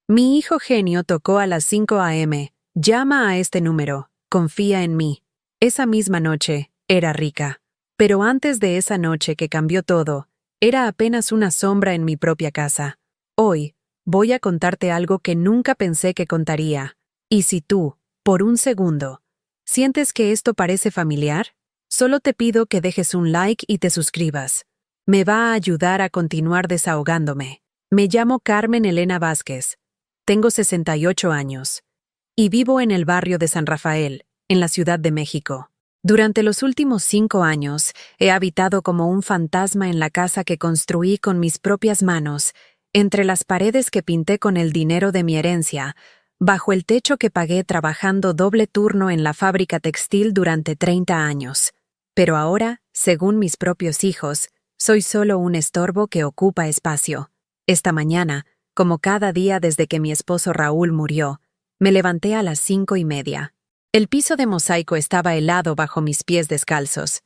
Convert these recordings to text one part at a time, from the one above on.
Mi hijo genio tocó a las 5 a.m. Llama a este número. Confía en mí. Esa misma noche, era rica. Pero antes de esa noche que cambió todo, era apenas una sombra en mi propia casa. Hoy, voy a contarte algo que nunca pensé que contaría. Y si tú, por un segundo, sientes que esto parece familiar, solo te pido que dejes un like y te suscribas. Me va a ayudar a continuar desahogándome. Me llamo Carmen Elena Vázquez. Tengo 68 años. Y vivo en el barrio de San Rafael, en la Ciudad de México. Durante los últimos 5 años, he habitado como un fantasma en la casa que construí con mis propias manos, entre las paredes que pinté con el dinero de mi herencia, bajo el techo que pagué trabajando doble turno en la fábrica textil durante 30 años. Pero ahora, según mis propios hijos, soy solo un estorbo que ocupa espacio. Esta mañana, como cada día desde que mi esposo Raúl murió, me levanté a las 5:30. El piso de mosaico estaba helado bajo mis pies descalzos,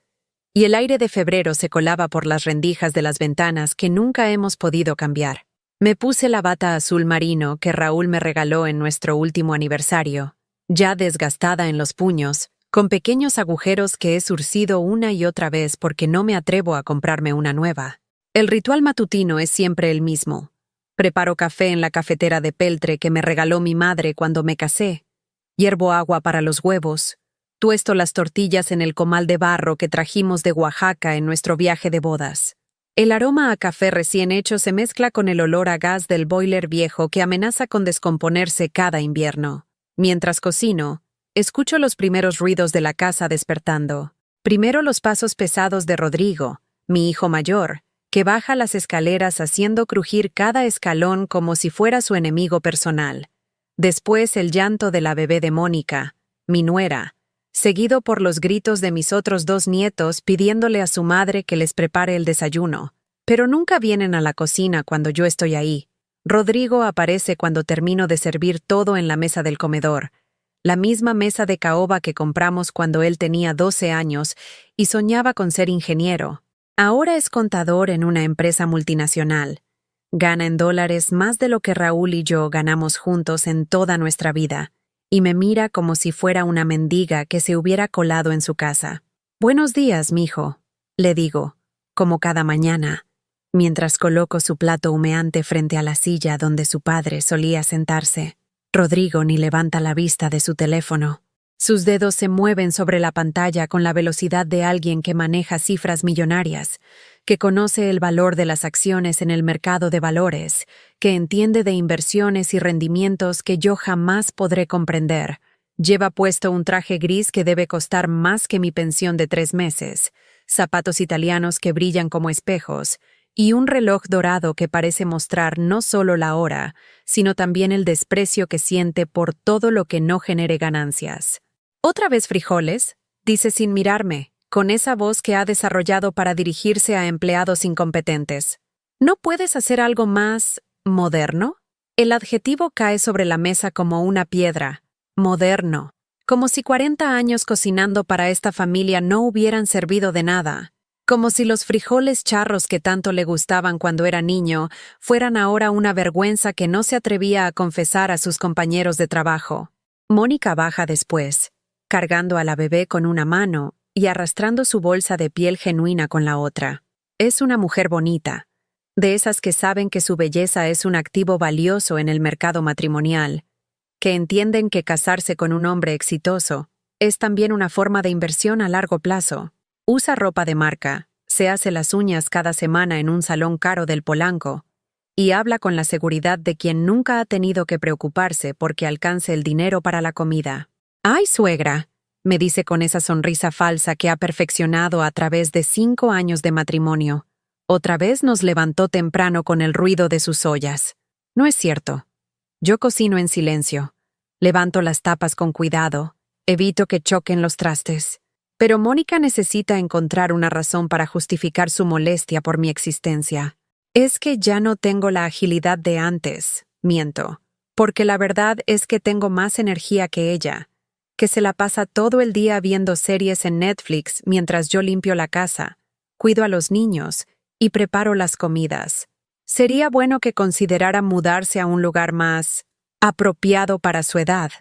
y el aire de febrero se colaba por las rendijas de las ventanas que nunca hemos podido cambiar. Me puse la bata azul marino que Raúl me regaló en nuestro último aniversario, ya desgastada en los puños, con pequeños agujeros que he zurcido una y otra vez porque no me atrevo a comprarme una nueva. El ritual matutino es siempre el mismo. Preparo café en la cafetera de peltre que me regaló mi madre cuando me casé. Hiervo agua para los huevos. Tuesto las tortillas en el comal de barro que trajimos de Oaxaca en nuestro viaje de bodas. El aroma a café recién hecho se mezcla con el olor a gas del boiler viejo que amenaza con descomponerse cada invierno. Mientras cocino, escucho los primeros ruidos de la casa despertando. Primero los pasos pesados de Rodrigo, mi hijo mayor, que baja las escaleras haciendo crujir cada escalón como si fuera su enemigo personal. Después el llanto de la bebé de Mónica, mi nuera, seguido por los gritos de mis otros 2 nietos pidiéndole a su madre que les prepare el desayuno. Pero nunca vienen a la cocina cuando yo estoy ahí. Rodrigo aparece cuando termino de servir todo en la mesa del comedor, la misma mesa de caoba que compramos cuando él tenía 12 años y soñaba con ser ingeniero. Ahora es contador en una empresa multinacional. Gana en dólares más de lo que Raúl y yo ganamos juntos en toda nuestra vida, y me mira como si fuera una mendiga que se hubiera colado en su casa. «Buenos días, mijo», le digo, como cada mañana, mientras coloco su plato humeante frente a la silla donde su padre solía sentarse. Rodrigo ni levanta la vista de su teléfono. Sus dedos se mueven sobre la pantalla con la velocidad de alguien que maneja cifras millonarias, que conoce el valor de las acciones en el mercado de valores, que entiende de inversiones y rendimientos que yo jamás podré comprender. Lleva puesto un traje gris que debe costar más que mi pensión de 3 meses, zapatos italianos que brillan como espejos, y un reloj dorado que parece mostrar no solo la hora, sino también el desprecio que siente por todo lo que no genere ganancias. «¿Otra vez frijoles?», dice sin mirarme, con esa voz que ha desarrollado para dirigirse a empleados incompetentes. ¿No puedes hacer algo más moderno? El adjetivo cae sobre la mesa como una piedra. Moderno. Como si 40 años cocinando para esta familia no hubieran servido de nada. Como si los frijoles charros que tanto le gustaban cuando era niño fueran ahora una vergüenza que no se atrevía a confesar a sus compañeros de trabajo. Mónica baja después, cargando a la bebé con una mano y arrastrando su bolsa de piel genuina con la otra. Es una mujer bonita, de esas que saben que su belleza es un activo valioso en el mercado matrimonial, que entienden que casarse con un hombre exitoso es también una forma de inversión a largo plazo. Usa ropa de marca, se hace las uñas cada semana en un salón caro del Polanco y habla con la seguridad de quien nunca ha tenido que preocuparse porque alcance el dinero para la comida. «Ay, suegra», me dice con esa sonrisa falsa que ha perfeccionado a través de 5 años de matrimonio. Otra vez nos levantó temprano con el ruido de sus ollas. No es cierto. Yo cocino en silencio. Levanto las tapas con cuidado. Evito que choquen los trastes. Pero Mónica necesita encontrar una razón para justificar su molestia por mi existencia. Es que ya no tengo la agilidad de antes, miento, porque la verdad es que tengo más energía que ella, que se la pasa todo el día viendo series en Netflix mientras yo limpio la casa, cuido a los niños y preparo las comidas. Sería bueno que considerara mudarse a un lugar más Apropiado para su edad,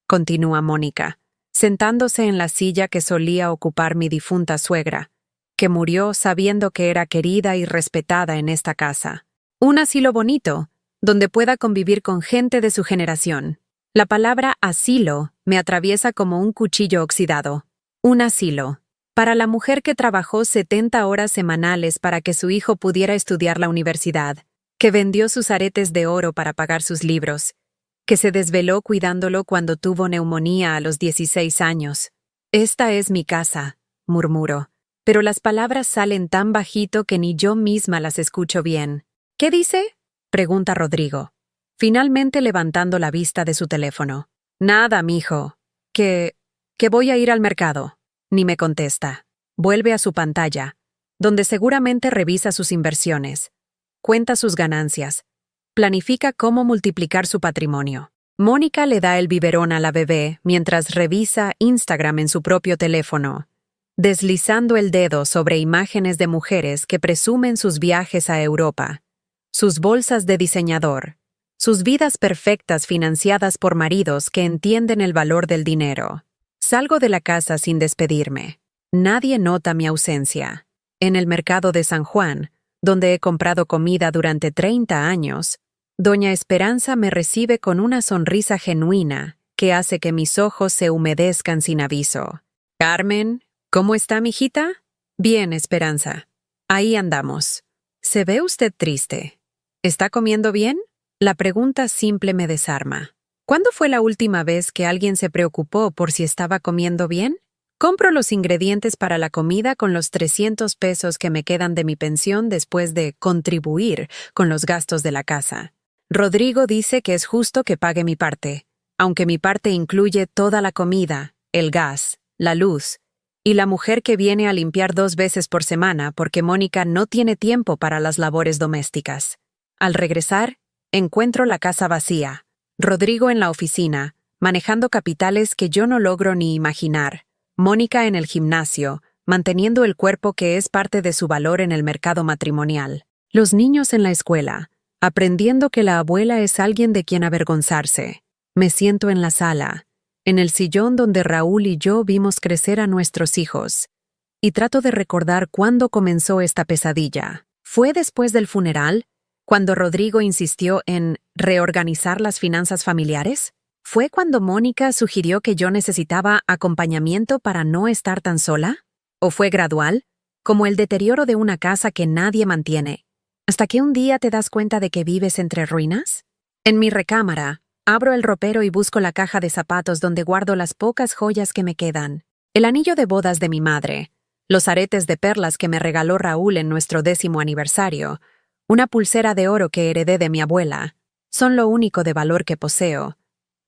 continúa Mónica, sentándose en la silla que solía ocupar mi difunta suegra, que murió sabiendo que era querida y respetada en esta casa. Un asilo bonito, donde pueda convivir con gente de su generación. La palabra asilo me atraviesa como un cuchillo oxidado. Un asilo. Para la mujer que trabajó 70 horas semanales para que su hijo pudiera estudiar la universidad, que vendió sus aretes de oro para pagar sus libros, que se desveló cuidándolo cuando tuvo neumonía a los 16 años. Esta es mi casa, murmuro, pero las palabras salen tan bajito que ni yo misma las escucho bien. ¿Qué dice?, pregunta Rodrigo, finalmente levantando la vista de su teléfono. Nada, mijo. Que voy a ir al mercado. Ni me contesta. Vuelve a su pantalla, donde seguramente revisa sus inversiones, cuenta sus ganancias, planifica cómo multiplicar su patrimonio. Mónica le da el biberón a la bebé mientras revisa Instagram en su propio teléfono, deslizando el dedo sobre imágenes de mujeres que presumen sus viajes a Europa, sus bolsas de diseñador, sus vidas perfectas financiadas por maridos que entienden el valor del dinero. Salgo de la casa sin despedirme. Nadie nota mi ausencia. En el mercado de San Juan, donde he comprado comida durante 30 años, Doña Esperanza me recibe con una sonrisa genuina que hace que mis ojos se humedezcan sin aviso. «Carmen, ¿cómo está, mijita?» «Bien, Esperanza. Ahí andamos. ¿Se ve usted triste? ¿Está comiendo bien?» La pregunta simple me desarma. ¿Cuándo fue la última vez que alguien se preocupó por si estaba comiendo bien? Compro los ingredientes para la comida con los 300 pesos que me quedan de mi pensión después de contribuir con los gastos de la casa. Rodrigo dice que es justo que pague mi parte, aunque mi parte incluye toda la comida, el gas, la luz y la mujer que viene a limpiar 2 veces por semana porque Mónica no tiene tiempo para las labores domésticas. Al regresar, encuentro la casa vacía. Rodrigo en la oficina, manejando capitales que yo no logro ni imaginar. Mónica en el gimnasio, manteniendo el cuerpo que es parte de su valor en el mercado matrimonial. Los niños en la escuela, aprendiendo que la abuela es alguien de quien avergonzarse. Me siento en la sala, en el sillón donde Raúl y yo vimos crecer a nuestros hijos, y trato de recordar cuándo comenzó esta pesadilla. ¿Fue después del funeral, cuando Rodrigo insistió en reorganizar las finanzas familiares? ¿Fue cuando Mónica sugirió que yo necesitaba acompañamiento para no estar tan sola? ¿O fue gradual, como el deterioro de una casa que nadie mantiene, hasta que un día te das cuenta de que vives entre ruinas? En mi recámara, abro el ropero y busco la caja de zapatos donde guardo las pocas joyas que me quedan. El anillo de bodas de mi madre, los aretes de perlas que me regaló Raúl en nuestro 10º aniversario, una pulsera de oro que heredé de mi abuela, son lo único de valor que poseo.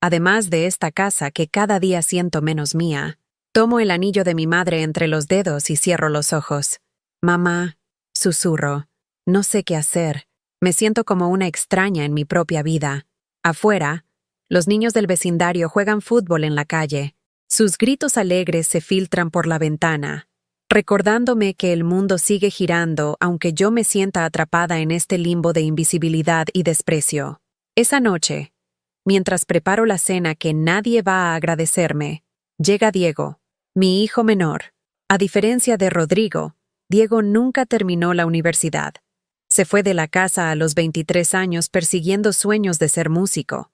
Además de esta casa que cada día siento menos mía, tomo el anillo de mi madre entre los dedos y cierro los ojos. «Mamá», susurro, no sé qué hacer. Me siento como una extraña en mi propia vida. Afuera, los niños del vecindario juegan fútbol en la calle. Sus gritos alegres se filtran por la ventana, recordándome que el mundo sigue girando aunque yo me sienta atrapada en este limbo de invisibilidad y desprecio. Esa noche, mientras preparo la cena que nadie va a agradecerme, llega Diego, mi hijo menor. A diferencia de Rodrigo, Diego nunca terminó la universidad. Se fue de la casa a los 23 años persiguiendo sueños de ser músico.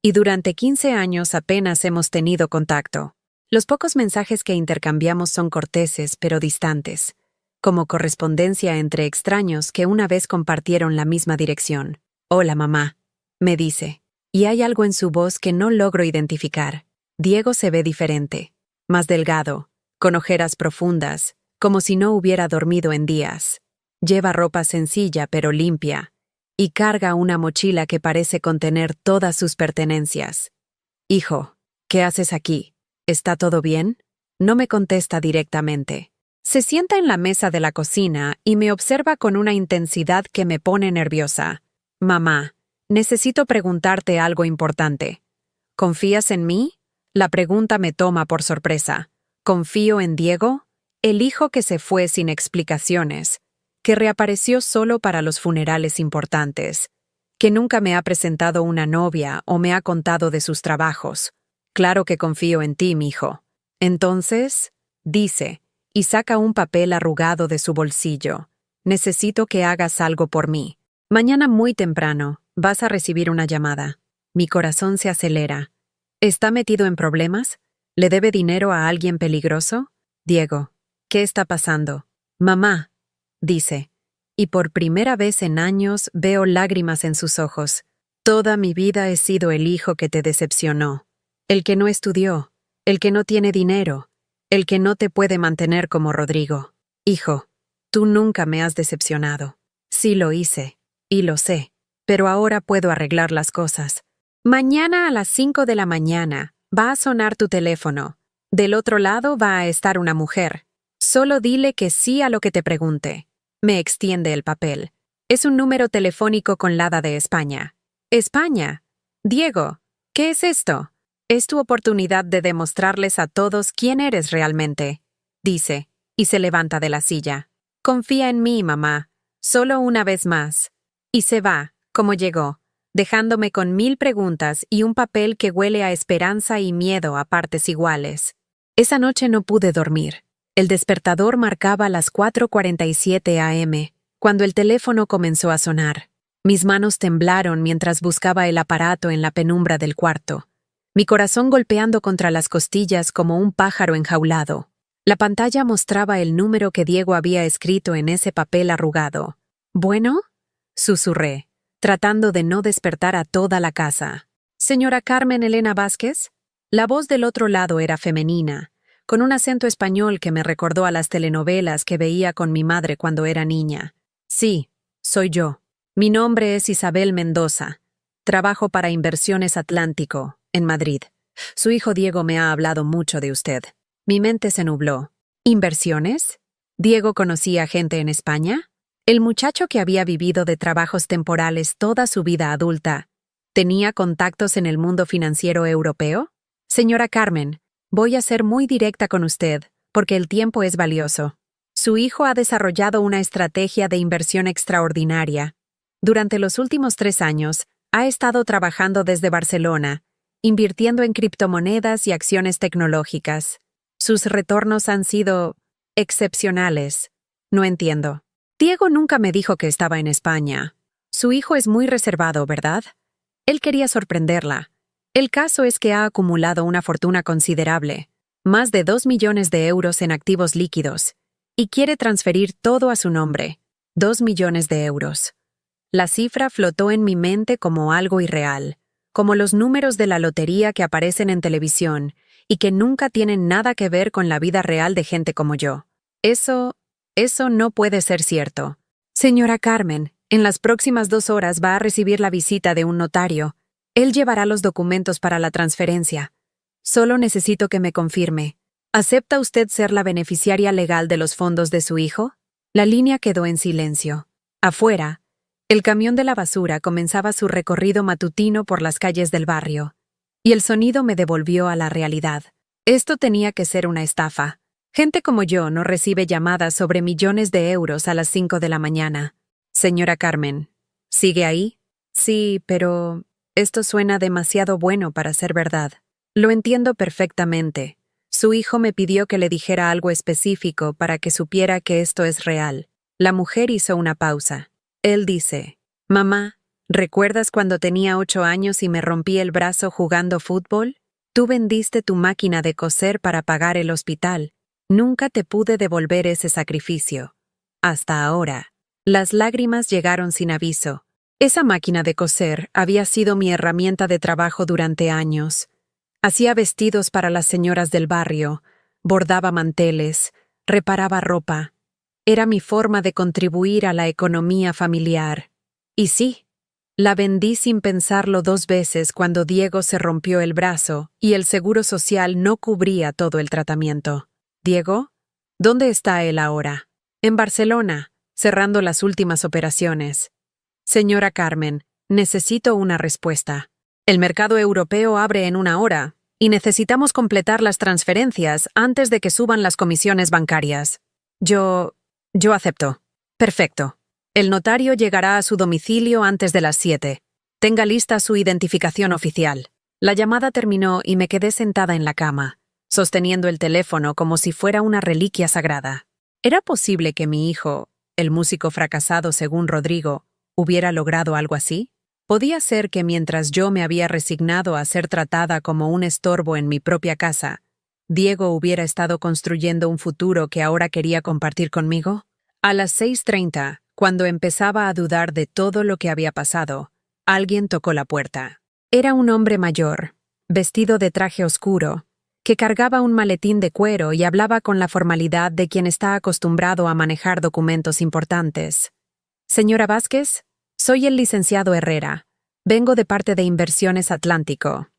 Y durante 15 años apenas hemos tenido contacto. Los pocos mensajes que intercambiamos son corteses pero distantes, como correspondencia entre extraños que una vez compartieron la misma dirección. «Hola, mamá», me dice, y hay algo en su voz que no logro identificar. Diego se ve diferente, más delgado, con ojeras profundas, como si no hubiera dormido en días. Lleva ropa sencilla pero limpia, y carga una mochila que parece contener todas sus pertenencias. «Hijo, ¿qué haces aquí? ¿Está todo bien?». No me contesta directamente. Se sienta en la mesa de la cocina y me observa con una intensidad que me pone nerviosa. «Mamá, necesito preguntarte algo importante. ¿Confías en mí?». La pregunta me toma por sorpresa. ¿Confío en Diego? El hijo que se fue sin explicaciones, que reapareció solo para los funerales importantes, que nunca me ha presentado una novia o me ha contado de sus trabajos. Claro que confío en ti, mijo. Entonces, dice, y saca un papel arrugado de su bolsillo. Necesito que hagas algo por mí. Mañana muy temprano vas a recibir una llamada. Mi corazón se acelera. ¿Está metido en problemas? ¿Le debe dinero a alguien peligroso? Diego, ¿qué está pasando? Mamá, dice, y por primera vez en años veo lágrimas en sus ojos. Toda mi vida he sido el hijo que te decepcionó, el que no estudió, el que no tiene dinero, el que no te puede mantener como Rodrigo. Hijo, tú nunca me has decepcionado. Sí lo hice, y lo sé, pero ahora puedo arreglar las cosas. Mañana a las 5 de la mañana va a sonar tu teléfono. Del otro lado va a estar una mujer. Solo dile que sí a lo que te pregunte. Me extiende el papel. Es un número telefónico con Lada de España. España. Diego, ¿qué es esto? Es tu oportunidad de demostrarles a todos quién eres realmente, dice, y se levanta de la silla. Confía en mí, mamá. Solo una vez más. Y se va, como llegó, dejándome con 1000 preguntas y un papel que huele a esperanza y miedo a partes iguales. Esa noche no pude dormir. El despertador marcaba las 4:47 a.m., cuando el teléfono comenzó a sonar. Mis manos temblaron mientras buscaba el aparato en la penumbra del cuarto, mi corazón golpeando contra las costillas como un pájaro enjaulado. La pantalla mostraba el número que Diego había escrito en ese papel arrugado. ¿Bueno? Susurré, tratando de no despertar a toda la casa. ¿Señora Carmen Elena Vázquez? La voz del otro lado era femenina, con un acento español que me recordó a las telenovelas que veía con mi madre cuando era niña. Sí, soy yo. Mi nombre es Isabel Mendoza. Trabajo para Inversiones Atlántico, en Madrid. Su hijo Diego me ha hablado mucho de usted. Mi mente se nubló. ¿Inversiones? ¿Diego conocía gente en España? El muchacho que había vivido de trabajos temporales toda su vida adulta, ¿tenía contactos en el mundo financiero europeo? Señora Carmen, voy a ser muy directa con usted, porque el tiempo es valioso. Su hijo ha desarrollado una estrategia de inversión extraordinaria. Durante los últimos 3 años, ha estado trabajando desde Barcelona, invirtiendo en criptomonedas y acciones tecnológicas. Sus retornos han sido excepcionales. No entiendo. Diego nunca me dijo que estaba en España. Su hijo es muy reservado, ¿verdad? Él quería sorprenderla. El caso es que ha acumulado una fortuna considerable, más de 2 millones de euros en activos líquidos, y quiere transferir todo a su nombre. 2 millones de euros. La cifra flotó en mi mente como algo irreal, como los números de la lotería que aparecen en televisión y que nunca tienen nada que ver con la vida real de gente como yo. Eso no puede ser cierto. Señora Carmen, en las próximas 2 horas va a recibir la visita de un notario. Él llevará los documentos para la transferencia. Solo necesito que me confirme. ¿Acepta usted ser la beneficiaria legal de los fondos de su hijo? La línea quedó en silencio. Afuera, el camión de la basura comenzaba su recorrido matutino por las calles del barrio, y el sonido me devolvió a la realidad. Esto tenía que ser una estafa. Gente como yo no recibe llamadas sobre millones de euros a las 5 de la mañana. Señora Carmen, ¿sigue ahí? Sí, pero esto suena demasiado bueno para ser verdad. Lo entiendo perfectamente. Su hijo me pidió que le dijera algo específico para que supiera que esto es real. La mujer hizo una pausa. Él dice, «Mamá, ¿recuerdas cuando tenía 8 años y me rompí el brazo jugando fútbol? Tú vendiste tu máquina de coser para pagar el hospital. Nunca te pude devolver ese sacrificio. Hasta ahora». Las lágrimas llegaron sin aviso. Esa máquina de coser había sido mi herramienta de trabajo durante años. Hacía vestidos para las señoras del barrio, bordaba manteles, reparaba ropa. Era mi forma de contribuir a la economía familiar. Y sí, la vendí sin pensarlo 2 veces cuando Diego se rompió el brazo y el seguro social no cubría todo el tratamiento. ¿Diego? ¿Dónde está él ahora? En Barcelona, cerrando las últimas operaciones. Señora Carmen, necesito una respuesta. El mercado europeo abre en 1 hora y necesitamos completar las transferencias antes de que suban las comisiones bancarias. Yo acepto. Perfecto. El notario llegará a su domicilio antes de las 7. Tenga lista su identificación oficial. La llamada terminó y me quedé sentada en la cama, sosteniendo el teléfono como si fuera una reliquia sagrada. ¿Era posible que mi hijo, el músico fracasado según Rodrigo, hubiera logrado algo así? ¿Podía ser que mientras yo me había resignado a ser tratada como un estorbo en mi propia casa, Diego hubiera estado construyendo un futuro que ahora quería compartir conmigo? A las 6:30, cuando empezaba a dudar de todo lo que había pasado, alguien tocó la puerta. Era un hombre mayor, vestido de traje oscuro, que cargaba un maletín de cuero y hablaba con la formalidad de quien está acostumbrado a manejar documentos importantes. «Señora Vázquez, soy el licenciado Herrera. Vengo de parte de Inversiones Atlántico».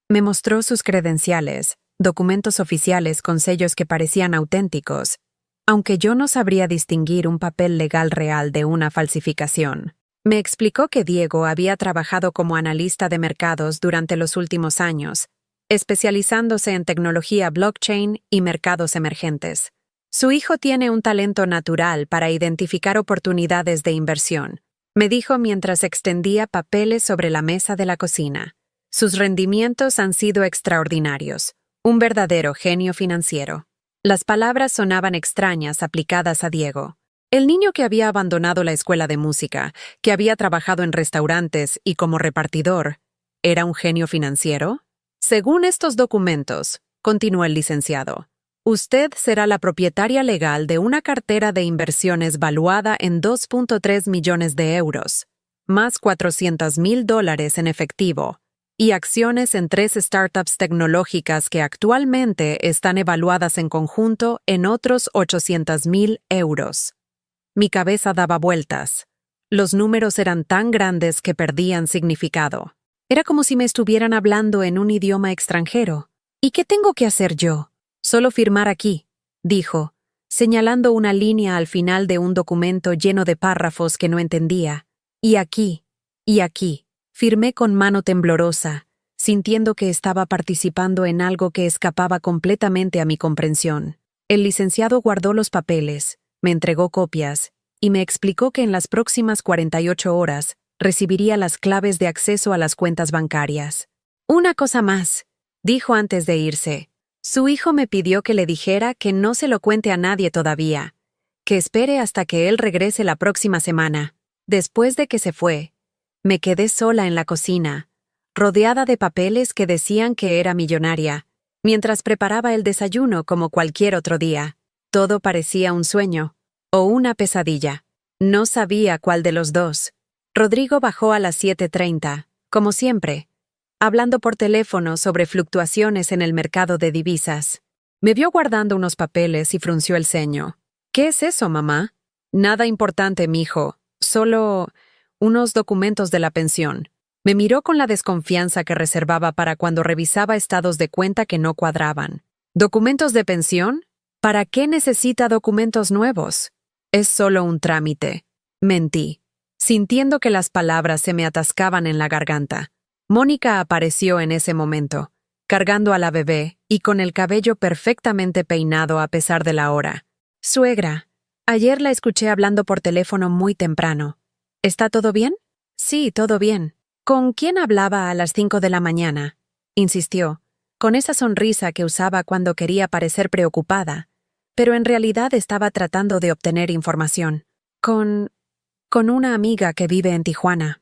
Me mostró sus credenciales, documentos oficiales con sellos que parecían auténticos, aunque yo no sabría distinguir un papel legal real de una falsificación. Me explicó que Diego había trabajado como analista de mercados durante los últimos años, especializándose en tecnología blockchain y mercados emergentes. Su hijo tiene un talento natural para identificar oportunidades de inversión, me dijo mientras extendía papeles sobre la mesa de la cocina. Sus rendimientos han sido extraordinarios, un verdadero genio financiero. Las palabras sonaban extrañas aplicadas a Diego. El niño que había abandonado la escuela de música, que había trabajado en restaurantes y como repartidor, ¿era un genio financiero? Según estos documentos, continuó el licenciado, usted será la propietaria legal de una cartera de inversiones valuada en 2.3 millones de euros, más $400,000 en efectivo, y acciones en 3 startups tecnológicas que actualmente están evaluadas en conjunto en otros 800,000 euros. Mi cabeza daba vueltas. Los números eran tan grandes que perdían significado. Era como si me estuvieran hablando en un idioma extranjero. ¿Y qué tengo que hacer yo? Solo firmar aquí, dijo, señalando una línea al final de un documento lleno de párrafos que no entendía. Y aquí, y aquí. Firmé con mano temblorosa, sintiendo que estaba participando en algo que escapaba completamente a mi comprensión. El licenciado guardó los papeles, me entregó copias y me explicó que en las próximas 48 horas recibiría las claves de acceso a las cuentas bancarias. Una cosa más, dijo antes de irse. Su hijo me pidió que le dijera que no se lo cuente a nadie todavía, que espere hasta que él regrese la próxima semana. Después de que se fue, me quedé sola en la cocina, rodeada de papeles que decían que era millonaria, mientras preparaba el desayuno como cualquier otro día. Todo parecía un sueño o una pesadilla. No sabía cuál de los dos. Rodrigo bajó a las 7:30, como siempre, hablando por teléfono sobre fluctuaciones en el mercado de divisas. Me vio guardando unos papeles y frunció el ceño. «¿Qué es eso, mamá?» «Nada importante, mijo. Solo unos documentos de la pensión». Me miró con la desconfianza que reservaba para cuando revisaba estados de cuenta que no cuadraban. ¿Documentos de pensión? ¿Para qué necesita documentos nuevos? Es solo un trámite. Mentí, sintiendo que las palabras se me atascaban en la garganta. Mónica apareció en ese momento, cargando a la bebé y con el cabello perfectamente peinado a pesar de la hora. «Suegra, ayer la escuché hablando por teléfono muy temprano. ¿Está todo bien?» «Sí, todo bien». «¿Con quién hablaba a las 5 de la mañana?» insistió, con esa sonrisa que usaba cuando quería parecer preocupada, pero en realidad estaba tratando de obtener información. Con una amiga que vive en Tijuana.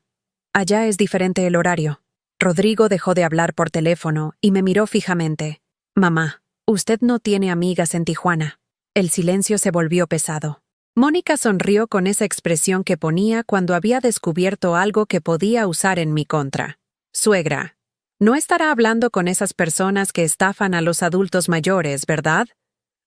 Allá es diferente el horario». Rodrigo dejó de hablar por teléfono y me miró fijamente. «Mamá, usted no tiene amigas en Tijuana». El silencio se volvió pesado. Mónica sonrió con esa expresión que ponía cuando había descubierto algo que podía usar en mi contra. «Suegra, no estará hablando con esas personas que estafan a los adultos mayores, ¿verdad?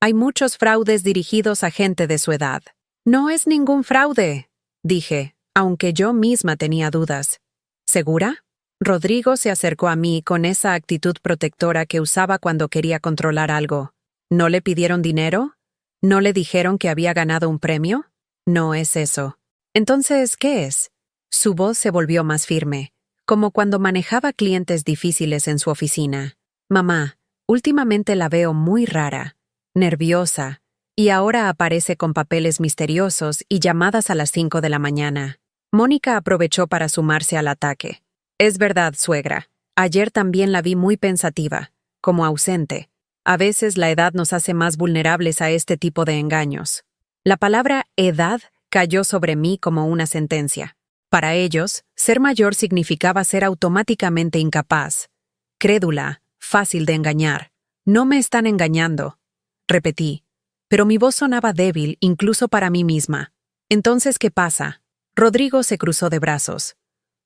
Hay muchos fraudes dirigidos a gente de su edad». «No es ningún fraude», dije, aunque yo misma tenía dudas. «¿Segura?» Rodrigo se acercó a mí con esa actitud protectora que usaba cuando quería controlar algo. ¿No le pidieron dinero? ¿No le dijeron que había ganado un premio? No es eso. Entonces, ¿qué es? Su voz se volvió más firme, como cuando manejaba clientes difíciles en su oficina. «Mamá, últimamente la veo muy rara, nerviosa, y ahora aparece con papeles misteriosos y llamadas a las 5 de la mañana». Mónica aprovechó para sumarse al ataque. Es verdad, suegra. Ayer también la vi muy pensativa, como ausente. A veces la edad nos hace más vulnerables a este tipo de engaños. La palabra edad cayó sobre mí como una sentencia. Para ellos, ser mayor significaba ser automáticamente incapaz, crédula, fácil de engañar. No me están engañando, repetí, pero mi voz sonaba débil incluso para mí misma. Entonces, ¿qué pasa? Rodrigo se cruzó de brazos.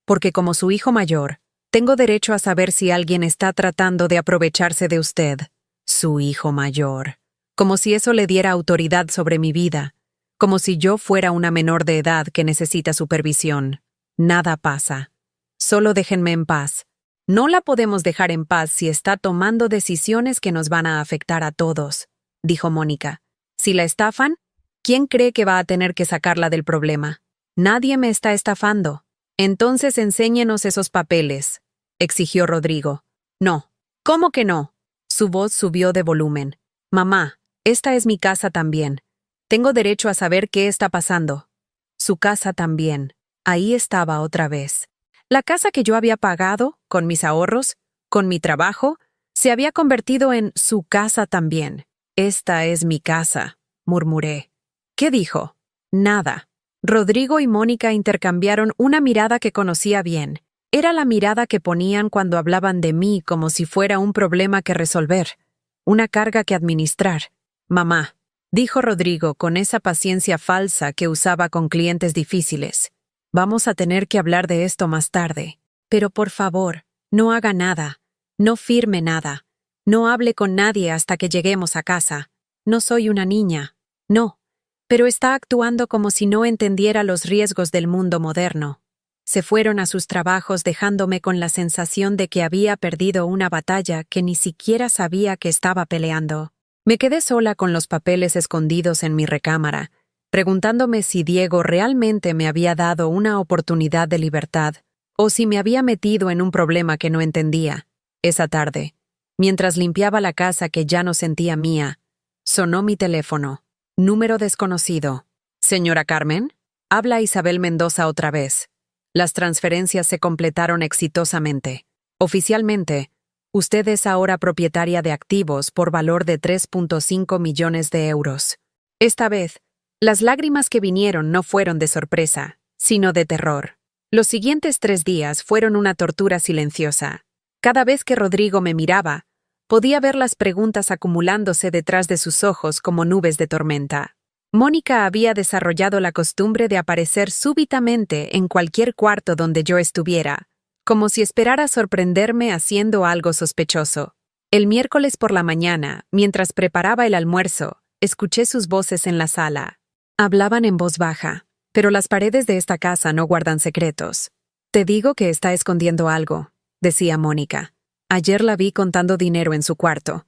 Porque como su hijo mayor, tengo derecho a saber si alguien está tratando de aprovecharse de usted. Su hijo mayor. Como si eso le diera autoridad sobre mi vida. Como si yo fuera una menor de edad que necesita supervisión. Nada pasa. Solo déjenme en paz. No la podemos dejar en paz si está tomando decisiones que nos van a afectar a todos, dijo Mónica. Si la estafan, ¿quién cree que va a tener que sacarla del problema? Nadie me está estafando. Entonces enséñenos esos papeles, exigió Rodrigo. No. ¿Cómo que no? Su voz subió de volumen. Mamá, esta es mi casa también. Tengo derecho a saber qué está pasando. Su casa también. Ahí estaba otra vez. La casa que yo había pagado, con mis ahorros, con mi trabajo, se había convertido en su casa también. Esta es mi casa, murmuré. ¿Qué dijo? Nada. Rodrigo y Mónica intercambiaron una mirada que conocía bien. Era la mirada que ponían cuando hablaban de mí como si fuera un problema que resolver, una carga que administrar. Mamá, dijo Rodrigo con esa paciencia falsa que usaba con clientes difíciles. Vamos a tener que hablar de esto más tarde. Pero por favor, no haga nada. No firme nada. No hable con nadie hasta que lleguemos a casa. No soy una niña. No. Pero está actuando como si no entendiera los riesgos del mundo moderno. Se fueron a sus trabajos dejándome con la sensación de que había perdido una batalla que ni siquiera sabía que estaba peleando. Me quedé sola con los papeles escondidos en mi recámara, preguntándome si Diego realmente me había dado una oportunidad de libertad o si me había metido en un problema que no entendía. Esa tarde, mientras limpiaba la casa que ya no sentía mía, sonó mi teléfono. Número desconocido. Señora Carmen, habla Isabel Mendoza otra vez. Las transferencias se completaron exitosamente. Oficialmente, usted es ahora propietaria de activos por valor de 3.5 millones de euros. Esta vez, las lágrimas que vinieron no fueron de sorpresa, sino de terror. Los siguientes 3 días fueron una tortura silenciosa. Cada vez que Rodrigo me miraba, podía ver las preguntas acumulándose detrás de sus ojos como nubes de tormenta. Mónica había desarrollado la costumbre de aparecer súbitamente en cualquier cuarto donde yo estuviera, como si esperara sorprenderme haciendo algo sospechoso. El miércoles por la mañana, mientras preparaba el almuerzo, escuché sus voces en la sala. Hablaban en voz baja, pero las paredes de esta casa no guardan secretos. Te digo que está escondiendo algo, decía Mónica. Ayer la vi contando dinero en su cuarto.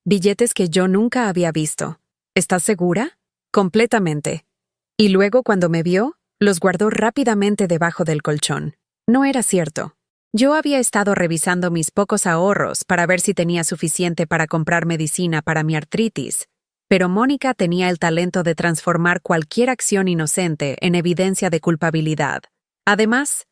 Billetes que yo nunca había visto. ¿Estás segura? Completamente. Y luego, cuando me vio, los guardó rápidamente debajo del colchón. No era cierto. Yo había estado revisando mis pocos ahorros para ver si tenía suficiente para comprar medicina para mi artritis, pero Mónica tenía el talento de transformar cualquier acción inocente en evidencia de culpabilidad. Además,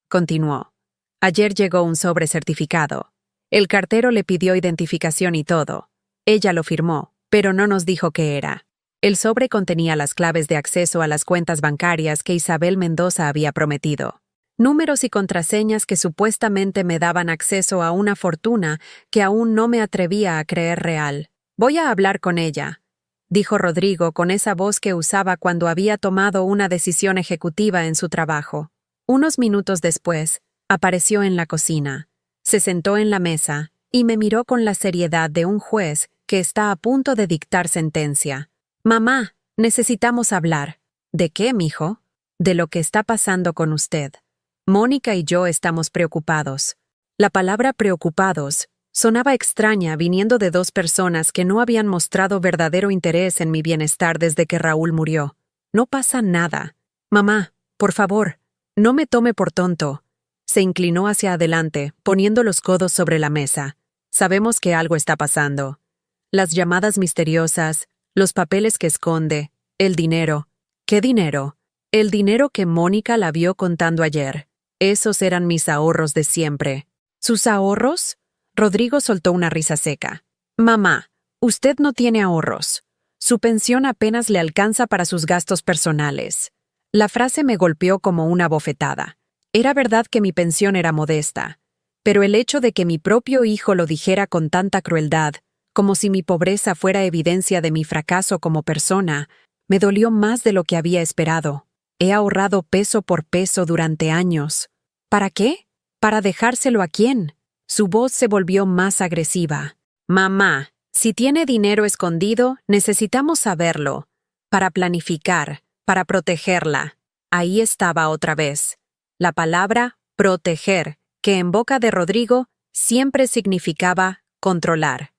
continuó, ayer llegó un sobre certificado. El cartero le pidió identificación y todo. Ella lo firmó, pero no nos dijo qué era. El sobre contenía las claves de acceso a las cuentas bancarias que Isabel Mendoza había prometido. Números y contraseñas que supuestamente me daban acceso a una fortuna que aún no me atrevía a creer real. Voy a hablar con ella, dijo Rodrigo con esa voz que usaba cuando había tomado una decisión ejecutiva en su trabajo. Unos minutos después, apareció en la cocina. Se sentó en la mesa y me miró con la seriedad de un juez que está a punto de dictar sentencia. Mamá, necesitamos hablar. ¿De qué, mijo? De lo que está pasando con usted. Mónica y yo estamos preocupados. La palabra preocupados sonaba extraña viniendo de 2 personas que no habían mostrado verdadero interés en mi bienestar desde que Raúl murió. No pasa nada. Mamá, por favor, no me tome por tonto. Se inclinó hacia adelante, poniendo los codos sobre la mesa. Sabemos que algo está pasando. Las llamadas misteriosas, los papeles que esconde, el dinero. ¿Qué dinero? El dinero que Mónica la vio contando ayer. Esos eran mis ahorros de siempre. ¿Sus ahorros? Rodrigo soltó una risa seca. Mamá, usted no tiene ahorros. Su pensión apenas le alcanza para sus gastos personales. La frase me golpeó como una bofetada. Era verdad que mi pensión era modesta, pero el hecho de que mi propio hijo lo dijera con tanta crueldad, como si mi pobreza fuera evidencia de mi fracaso como persona, me dolió más de lo que había esperado. He ahorrado peso por peso durante años. ¿Para qué? ¿Para dejárselo a quién? Su voz se volvió más agresiva. Mamá, si tiene dinero escondido, necesitamos saberlo. Para planificar, para protegerla. Ahí estaba otra vez. La palabra proteger, que en boca de Rodrigo siempre significaba controlar.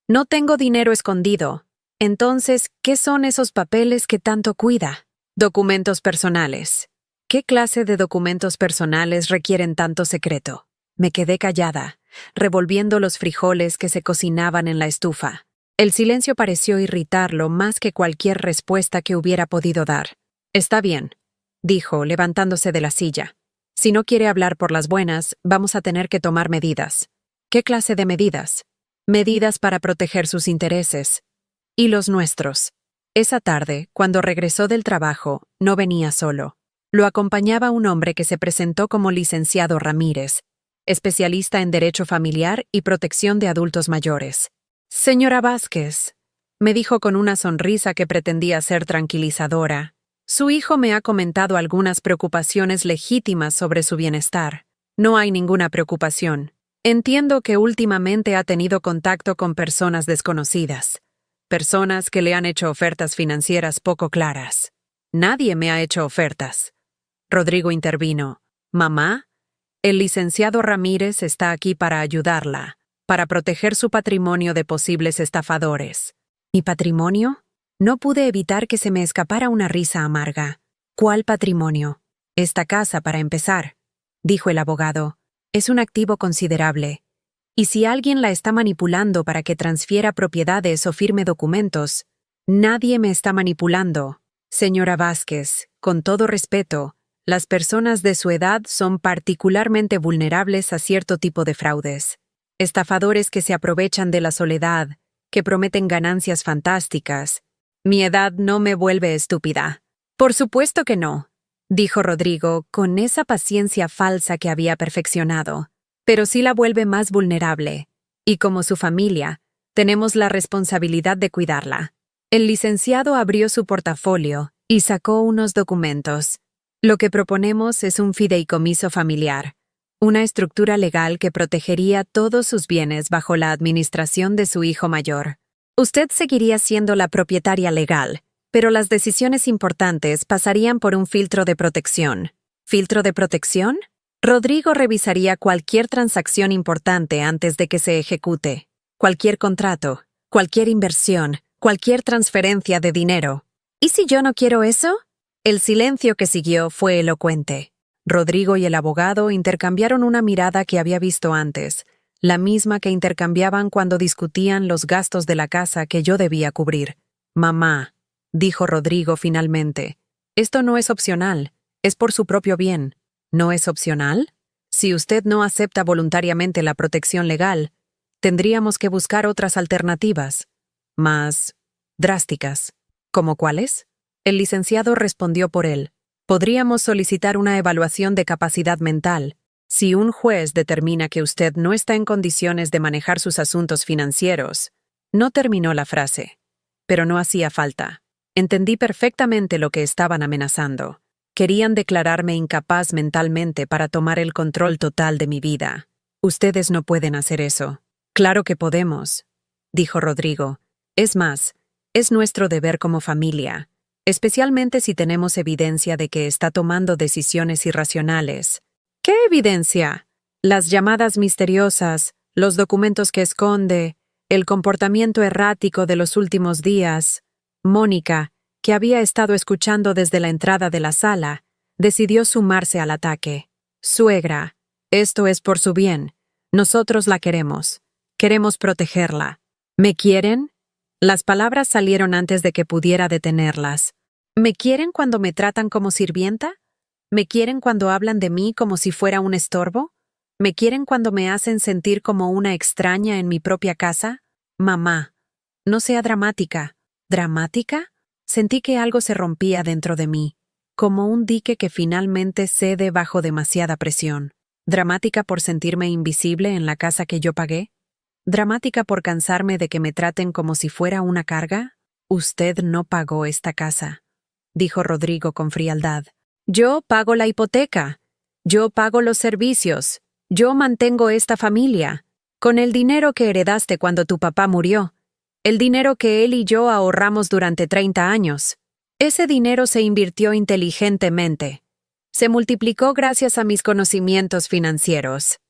No tengo dinero escondido. Entonces, ¿qué son esos papeles que tanto cuida? Documentos personales. ¿Qué clase de documentos personales requieren tanto secreto? Me quedé callada, revolviendo los frijoles que se cocinaban en la estufa. El silencio pareció irritarlo más que cualquier respuesta que hubiera podido dar. Está bien, dijo, levantándose de la silla. Si no quiere hablar por las buenas, vamos a tener que tomar medidas. ¿Qué clase de medidas? Medidas para proteger sus intereses. Y los nuestros. Esa tarde, cuando regresó del trabajo, no venía solo. Lo acompañaba un hombre que se presentó como licenciado Ramírez, especialista en Derecho Familiar y Protección de Adultos Mayores. Señora Vázquez, me dijo con una sonrisa que pretendía ser tranquilizadora, su hijo me ha comentado algunas preocupaciones legítimas sobre su bienestar. No hay ninguna preocupación. Entiendo que últimamente ha tenido contacto con personas desconocidas. Personas que le han hecho ofertas financieras poco claras. Nadie me ha hecho ofertas. Rodrigo intervino. Mamá, el licenciado Ramírez está aquí para ayudarla, para proteger su patrimonio de posibles estafadores. ¿Mi patrimonio? No pude evitar que se me escapara una risa amarga. ¿Cuál patrimonio? Esta casa, para empezar, dijo el abogado. Es un activo considerable. Y si alguien la está manipulando para que transfiera propiedades o firme documentos, nadie me está manipulando. Señora Vázquez, con todo respeto, las personas de su edad son particularmente vulnerables a cierto tipo de fraudes. Estafadores que se aprovechan de la soledad, que prometen ganancias fantásticas. Mi edad no me vuelve estúpida. Por supuesto que no, dijo Rodrigo con esa paciencia falsa que había perfeccionado. Pero sí la vuelve más vulnerable, y como su familia, tenemos la responsabilidad de cuidarla. El licenciado abrió su portafolio y sacó unos documentos. Lo que proponemos es un fideicomiso familiar, una estructura legal que protegería todos sus bienes bajo la administración de su hijo mayor. Usted seguiría siendo la propietaria legal, pero las decisiones importantes pasarían por un filtro de protección. ¿Filtro de protección? Rodrigo revisaría cualquier transacción importante antes de que se ejecute. Cualquier contrato, cualquier inversión, cualquier transferencia de dinero. ¿Y si yo no quiero eso? El silencio que siguió fue elocuente. Rodrigo y el abogado intercambiaron una mirada que había visto antes, la misma que intercambiaban cuando discutían los gastos de la casa que yo debía cubrir. Mamá, dijo Rodrigo finalmente, esto no es opcional, es por su propio bien. ¿No es opcional? Si usted no acepta voluntariamente la protección legal, tendríamos que buscar otras alternativas, más drásticas. ¿Cómo cuáles? El licenciado respondió por él. Podríamos solicitar una evaluación de capacidad mental. Si un juez determina que usted no está en condiciones de manejar sus asuntos financieros. No terminó la frase. Pero no hacía falta. Entendí perfectamente lo que estaban amenazando. Querían declararme incapaz mentalmente para tomar el control total de mi vida. Ustedes no pueden hacer eso. Claro que podemos, dijo Rodrigo. Es más, es nuestro deber como familia, especialmente si tenemos evidencia de que está tomando decisiones irracionales. ¿Qué evidencia? Las llamadas misteriosas, los documentos que esconde, el comportamiento errático de los últimos días. Mónica, que había estado escuchando desde la entrada de la sala, decidió sumarse al ataque. Suegra, esto es por su bien. Nosotros la queremos. Queremos protegerla. ¿Me quieren? Las palabras salieron antes de que pudiera detenerlas. ¿Me quieren cuando me tratan como sirvienta? ¿Me quieren cuando hablan de mí como si fuera un estorbo? ¿Me quieren cuando me hacen sentir como una extraña en mi propia casa? Mamá, no sea dramática. ¿Dramática? Sentí que algo se rompía dentro de mí, como un dique que finalmente cede bajo demasiada presión. ¿Dramática por sentirme invisible en la casa que yo pagué? ¿Dramática por cansarme de que me traten como si fuera una carga? Usted no pagó esta casa, dijo Rodrigo con frialdad. Yo pago la hipoteca. Yo pago los servicios. Yo mantengo esta familia. Con el dinero que heredaste cuando tu papá murió. El dinero que él y yo ahorramos durante 30 años. Ese dinero se invirtió inteligentemente. Se multiplicó gracias a mis conocimientos financieros.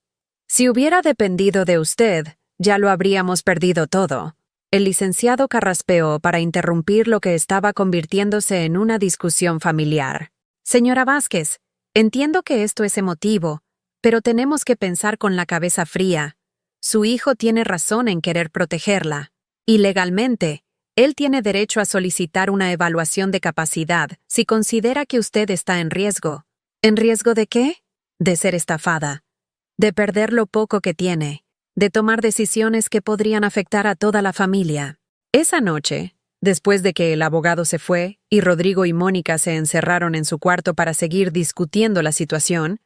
Si hubiera dependido de usted, ya lo habríamos perdido todo. El licenciado carraspeó para interrumpir lo que estaba convirtiéndose en una discusión familiar. Señora Vázquez, entiendo que esto es emotivo, pero tenemos que pensar con la cabeza fría. Su hijo tiene razón en querer protegerla. Y legalmente, él tiene derecho a solicitar una evaluación de capacidad si considera que usted está en riesgo. ¿En riesgo de qué? De ser estafada. De perder lo poco que tiene. De tomar decisiones que podrían afectar a toda la familia. Esa noche, después de que el abogado se fue y Rodrigo y Mónica se encerraron en su cuarto para seguir discutiendo la situación,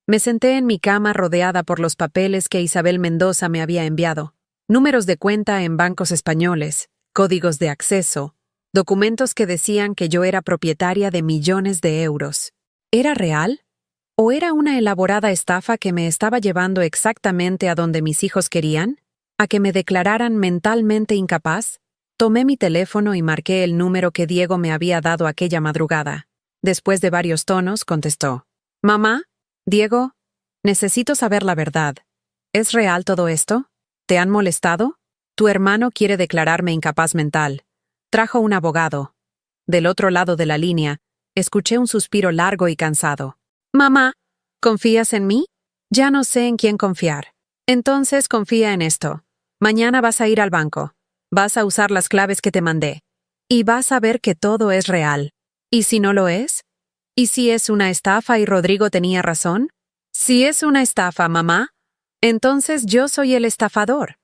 me senté en mi cama rodeada por los papeles que Isabel Mendoza me había enviado. Números de cuenta en bancos españoles, códigos de acceso, documentos que decían que yo era propietaria de millones de euros. ¿Era real? ¿O era una elaborada estafa que me estaba llevando exactamente a donde mis hijos querían? ¿A que me declararan mentalmente incapaz? Tomé mi teléfono y marqué el número que Diego me había dado aquella madrugada. Después de varios tonos, contestó. «Mamá, Diego, necesito saber la verdad. ¿Es real todo esto? ¿Te han molestado? Tu hermano quiere declararme incapaz mental. Trajo un abogado». Del otro lado de la línea, escuché un suspiro largo y cansado. «Mamá, ¿confías en mí? Ya no sé en quién confiar. Entonces confía en esto. Mañana vas a ir al banco. Vas a usar las claves que te mandé. Y vas a ver que todo es real. ¿Y si no lo es? ¿Y si es una estafa y Rodrigo tenía razón? Si es una estafa, mamá, entonces yo soy el estafador.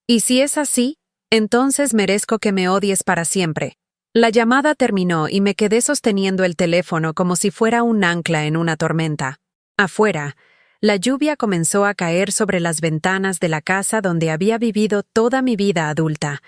Y si es así, entonces merezco que me odies para siempre». La llamada terminó y me quedé sosteniendo el teléfono como si fuera un ancla en una tormenta. Afuera, la lluvia comenzó a caer sobre las ventanas de la casa donde había vivido toda mi vida adulta,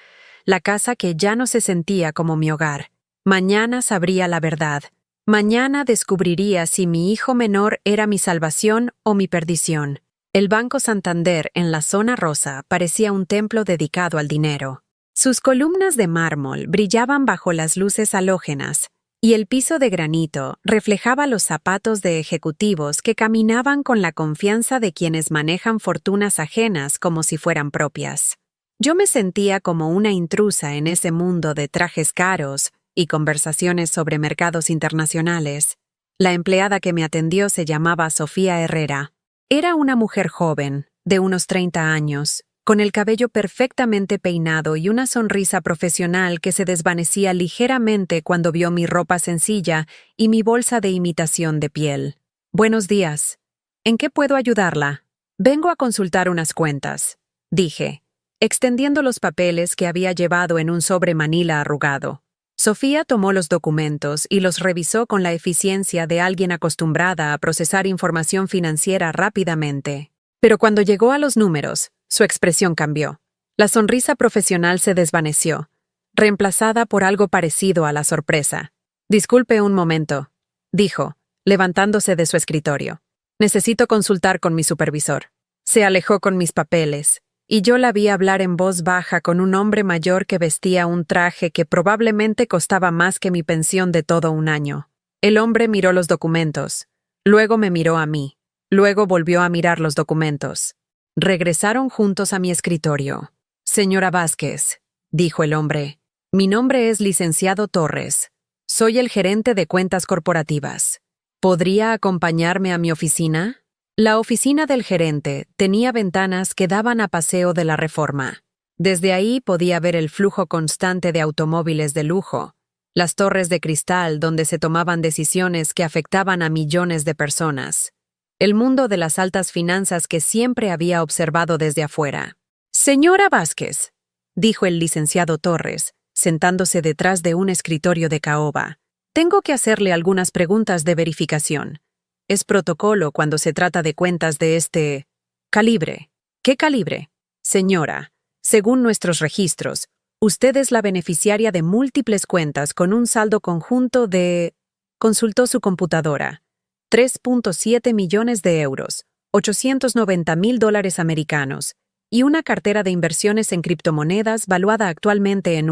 la casa que ya no se sentía como mi hogar. Mañana sabría la verdad. Mañana descubriría si mi hijo menor era mi salvación o mi perdición. El Banco Santander en la zona rosa parecía un templo dedicado al dinero. Sus columnas de mármol brillaban bajo las luces halógenas, y el piso de granito reflejaba los zapatos de ejecutivos que caminaban con la confianza de quienes manejan fortunas ajenas como si fueran propias. Yo me sentía como una intrusa en ese mundo de trajes caros y conversaciones sobre mercados internacionales. La empleada que me atendió se llamaba Sofía Herrera. Era una mujer joven, de unos 30 años, con el cabello perfectamente peinado y una sonrisa profesional que se desvanecía ligeramente cuando vio mi ropa sencilla y mi bolsa de imitación de piel. «Buenos días. ¿En qué puedo ayudarla?» «Vengo a consultar unas cuentas», dije, extendiendo los papeles que había llevado en un sobre manila arrugado. Sofía tomó los documentos y los revisó con la eficiencia de alguien acostumbrada a procesar información financiera rápidamente. Pero cuando llegó a los números, su expresión cambió. La sonrisa profesional se desvaneció, reemplazada por algo parecido a la sorpresa. «Disculpe un momento», dijo, levantándose de su escritorio. «Necesito consultar con mi supervisor». Se alejó con mis papeles, y yo la vi hablar en voz baja con un hombre mayor que vestía un traje que probablemente costaba más que mi pensión de todo un año. El hombre miró los documentos, luego me miró a mí, luego volvió a mirar los documentos. Regresaron juntos a mi escritorio. «Señora Vázquez», dijo el hombre, «mi nombre es licenciado Torres. Soy el gerente de cuentas corporativas. ¿Podría acompañarme a mi oficina?» La oficina del gerente tenía ventanas que daban a Paseo de la Reforma. Desde ahí podía ver el flujo constante de automóviles de lujo, las torres de cristal donde se tomaban decisiones que afectaban a millones de personas, el mundo de las altas finanzas que siempre había observado desde afuera. Señora Vázquez, dijo el licenciado Torres, sentándose detrás de un escritorio de caoba, tengo que hacerle algunas preguntas de verificación. Es protocolo cuando se trata de cuentas de este calibre. ¿Qué calibre? Señora, según nuestros registros, usted es la beneficiaria de múltiples cuentas con un saldo conjunto de... Consultó su computadora. 3.7 millones de euros, 890,000 dólares americanos, y una cartera de inversiones en criptomonedas valuada actualmente en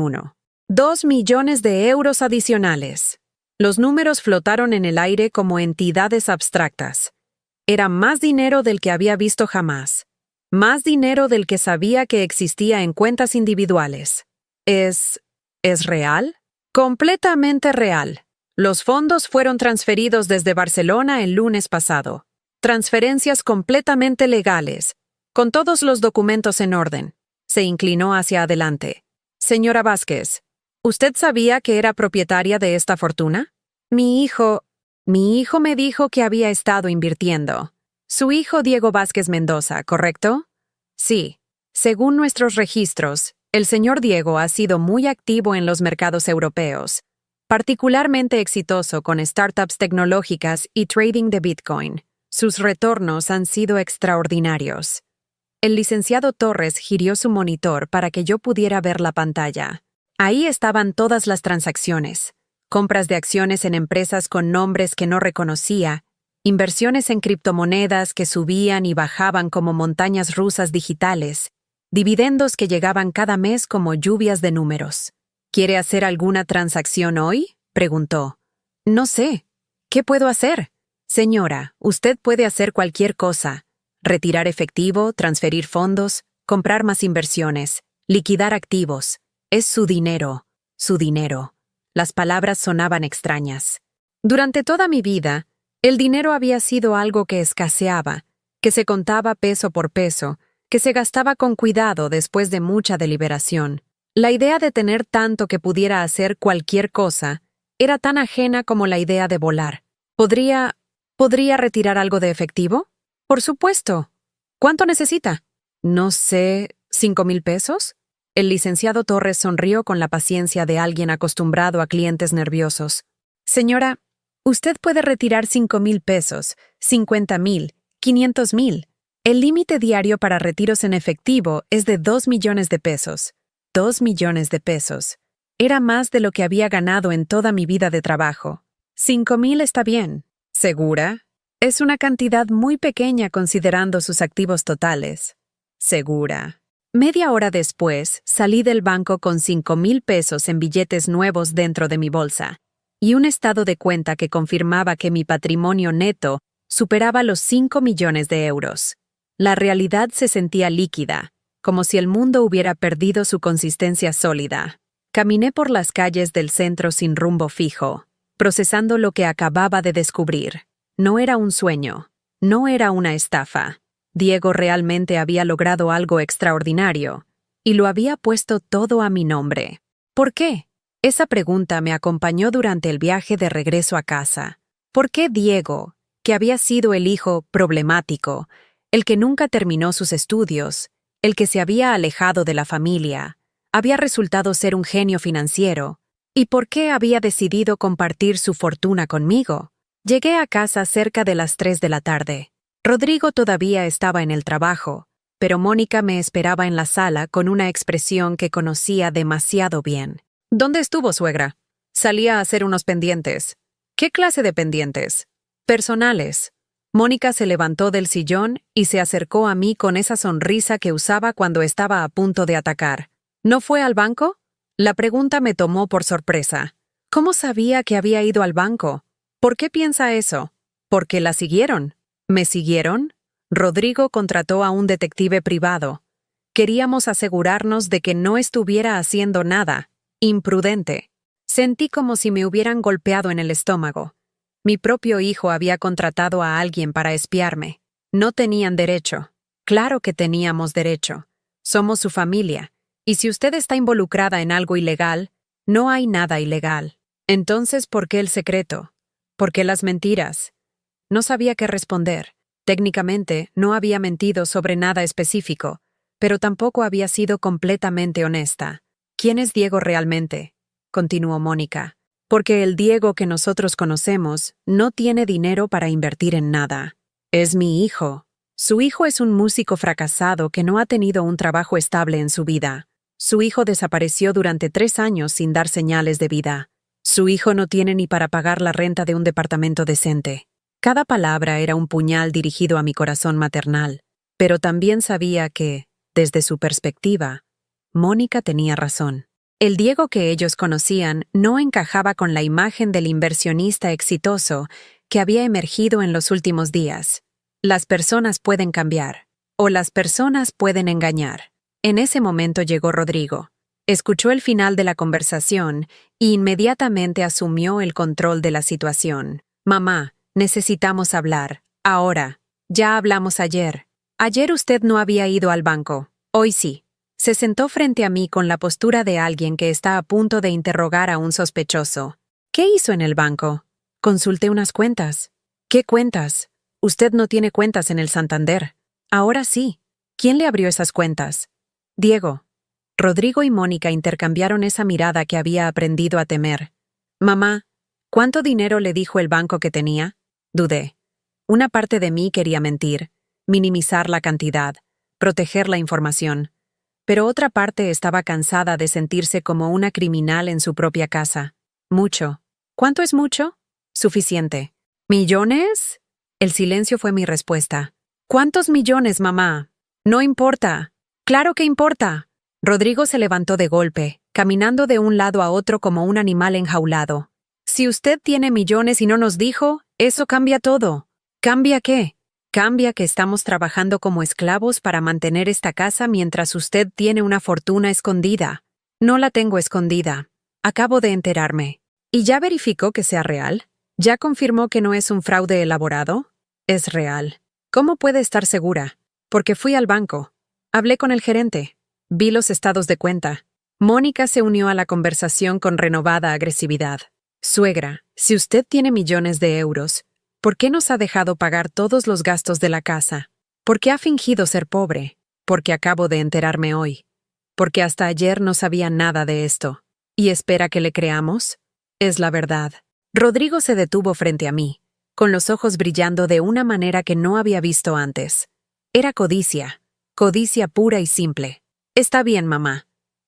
2 millones de euros adicionales. Los números flotaron en el aire como entidades abstractas. Era más dinero del que había visto jamás. Más dinero del que sabía que existía en cuentas individuales. ¿Es real? Completamente real. Los fondos fueron transferidos desde Barcelona el lunes pasado. Transferencias completamente legales, con todos los documentos en orden. Se inclinó hacia adelante. Señora Vázquez, ¿usted sabía que era propietaria de esta fortuna? Mi hijo me dijo que había estado invirtiendo. Su hijo Diego Vázquez Mendoza, ¿correcto? Sí. Según nuestros registros, el señor Diego ha sido muy activo en los mercados europeos, particularmente exitoso con startups tecnológicas y trading de Bitcoin. Sus retornos han sido extraordinarios. El licenciado Torres giró su monitor para que yo pudiera ver la pantalla. Ahí estaban todas las transacciones. Compras de acciones en empresas con nombres que no reconocía, inversiones en criptomonedas que subían y bajaban como montañas rusas digitales, dividendos que llegaban cada mes como lluvias de números. ¿Quiere hacer alguna transacción hoy?, preguntó. No sé. ¿Qué puedo hacer? Señora, usted puede hacer cualquier cosa. Retirar efectivo, transferir fondos, comprar más inversiones, liquidar activos. Es su dinero, su dinero. Las palabras sonaban extrañas. Durante toda mi vida, el dinero había sido algo que escaseaba, que se contaba peso por peso, que se gastaba con cuidado después de mucha deliberación. La idea de tener tanto que pudiera hacer cualquier cosa era tan ajena como la idea de volar. ¿Podría retirar algo de efectivo? Por supuesto. ¿Cuánto necesita? No sé, ¿5,000 pesos? El licenciado Torres sonrió con la paciencia de alguien acostumbrado a clientes nerviosos. Señora, usted puede retirar 5,000 pesos, 50,000, 500,000. El límite diario para retiros en efectivo es de 2 millones de pesos. 2 millones de pesos. Era más de lo que había ganado en toda mi vida de trabajo. 5,000 está bien. ¿Segura? Es una cantidad muy pequeña considerando sus activos totales. Segura. Media hora después, salí del banco con 5,000 pesos en billetes nuevos dentro de mi bolsa y un estado de cuenta que confirmaba que mi patrimonio neto superaba los 5 millones de euros. La realidad se sentía líquida, como si el mundo hubiera perdido su consistencia sólida. Caminé por las calles del centro sin rumbo fijo, procesando lo que acababa de descubrir. No era un sueño, no era una estafa. Diego realmente había logrado algo extraordinario, y lo había puesto todo a mi nombre. ¿Por qué? Esa pregunta me acompañó durante el viaje de regreso a casa. ¿Por qué Diego, que había sido el hijo problemático, el que nunca terminó sus estudios, el que se había alejado de la familia, había resultado ser un genio financiero? ¿Y por qué había decidido compartir su fortuna conmigo? Llegué a casa cerca de las 3 de la tarde. Rodrigo todavía estaba en el trabajo, pero Mónica me esperaba en la sala con una expresión que conocía demasiado bien. ¿Dónde estuvo, suegra? Salía a hacer unos pendientes. ¿Qué clase de pendientes? Personales. Mónica se levantó del sillón y se acercó a mí con esa sonrisa que usaba cuando estaba a punto de atacar. ¿No fue al banco? La pregunta me tomó por sorpresa. ¿Cómo sabía que había ido al banco? ¿Por qué piensa eso? ¿Porque la siguieron? ¿Me siguieron? Rodrigo contrató a un detective privado. Queríamos asegurarnos de que no estuviera haciendo nada. Imprudente. Sentí como si me hubieran golpeado en el estómago. Mi propio hijo había contratado a alguien para espiarme. No tenían derecho. Claro que teníamos derecho. Somos su familia. Y si usted está involucrada en algo ilegal, no hay nada ilegal. Entonces, ¿por qué el secreto? ¿Por qué las mentiras? No sabía qué responder. Técnicamente, no había mentido sobre nada específico, pero tampoco había sido completamente honesta. ¿Quién es Diego realmente?, continuó Mónica. Porque el Diego que nosotros conocemos no tiene dinero para invertir en nada. Es mi hijo. Su hijo es un músico fracasado que no ha tenido un trabajo estable en su vida. Su hijo desapareció durante 3 años sin dar señales de vida. Su hijo no tiene ni para pagar la renta de un departamento decente. Cada palabra era un puñal dirigido a mi corazón maternal, pero también sabía que, desde su perspectiva, Mónica tenía razón. El Diego que ellos conocían no encajaba con la imagen del inversionista exitoso que había emergido en los últimos días. Las personas pueden cambiar, o las personas pueden engañar. En ese momento llegó Rodrigo. Escuchó el final de la conversación e inmediatamente asumió el control de la situación. Mamá, necesitamos hablar. Ahora. Ya hablamos ayer. Ayer usted no había ido al banco. Hoy sí. Se sentó frente a mí con la postura de alguien que está a punto de interrogar a un sospechoso. ¿Qué hizo en el banco? Consulté unas cuentas. ¿Qué cuentas? Usted no tiene cuentas en el Santander. Ahora sí. ¿Quién le abrió esas cuentas? Diego. Rodrigo y Mónica intercambiaron esa mirada que había aprendido a temer. Mamá, ¿cuánto dinero le dijo el banco que tenía? Dudé. Una parte de mí quería mentir, minimizar la cantidad, proteger la información. Pero otra parte estaba cansada de sentirse como una criminal en su propia casa. Mucho. ¿Cuánto es mucho? Suficiente. ¿Millones? El silencio fue mi respuesta. ¿Cuántos millones, mamá? No importa. Claro que importa. Rodrigo se levantó de golpe, caminando de un lado a otro como un animal enjaulado. Si usted tiene millones y no nos dijo, eso cambia todo. ¿Cambia qué? Cambia que estamos trabajando como esclavos para mantener esta casa mientras usted tiene una fortuna escondida. No la tengo escondida. Acabo de enterarme. ¿Y ya verificó que sea real? ¿Ya confirmó que no es un fraude elaborado? Es real. ¿Cómo puede estar segura? Porque fui al banco. Hablé con el gerente. Vi los estados de cuenta. Mónica se unió a la conversación con renovada agresividad. Suegra, si usted tiene millones de euros, ¿por qué nos ha dejado pagar todos los gastos de la casa? ¿Por qué ha fingido ser pobre? Porque acabo de enterarme hoy. Porque hasta ayer no sabía nada de esto. ¿Y espera que le creamos? Es la verdad. Rodrigo se detuvo frente a mí, con los ojos brillando de una manera que no había visto antes. Era codicia pura y simple. Está bien, mamá.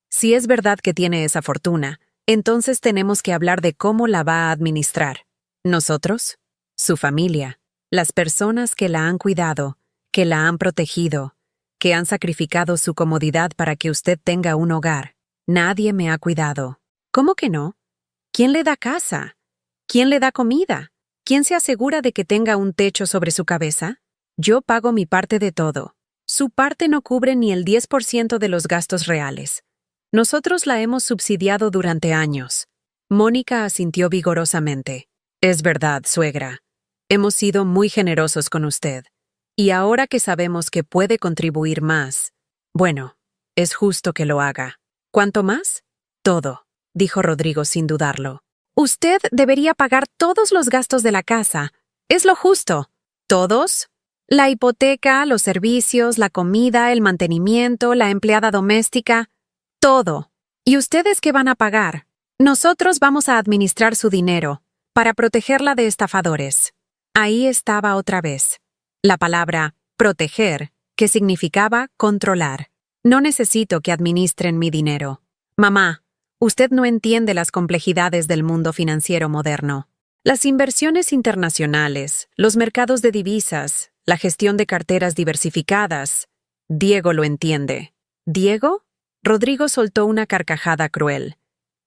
Si es verdad que tiene esa fortuna, entonces tenemos que hablar de cómo la va a administrar. ¿Nosotros? Su familia, las personas que la han cuidado, que la han protegido, que han sacrificado su comodidad para que usted tenga un hogar. Nadie me ha cuidado. ¿Cómo que no? ¿Quién le da casa? ¿Quién le da comida? ¿Quién se asegura de que tenga un techo sobre su cabeza? Yo pago mi parte de todo. Su parte no cubre ni el 10% de los gastos reales. Nosotros la hemos subsidiado durante años. Mónica asintió vigorosamente. Es verdad, suegra. Hemos sido muy generosos con usted. Y ahora que sabemos que puede contribuir más, bueno, es justo que lo haga. ¿Cuánto más? Todo, dijo Rodrigo sin dudarlo. Usted debería pagar todos los gastos de la casa. Es lo justo. ¿Todos? La hipoteca, los servicios, la comida, el mantenimiento, la empleada doméstica. Todo. ¿Y ustedes qué van a pagar? Nosotros vamos a administrar su dinero, para protegerla de estafadores. Ahí estaba otra vez. La palabra proteger, que significaba controlar. No necesito que administren mi dinero. Mamá, usted no entiende las complejidades del mundo financiero moderno. Las inversiones internacionales, los mercados de divisas, la gestión de carteras diversificadas. Diego lo entiende. ¿Diego? Rodrigo soltó una carcajada cruel.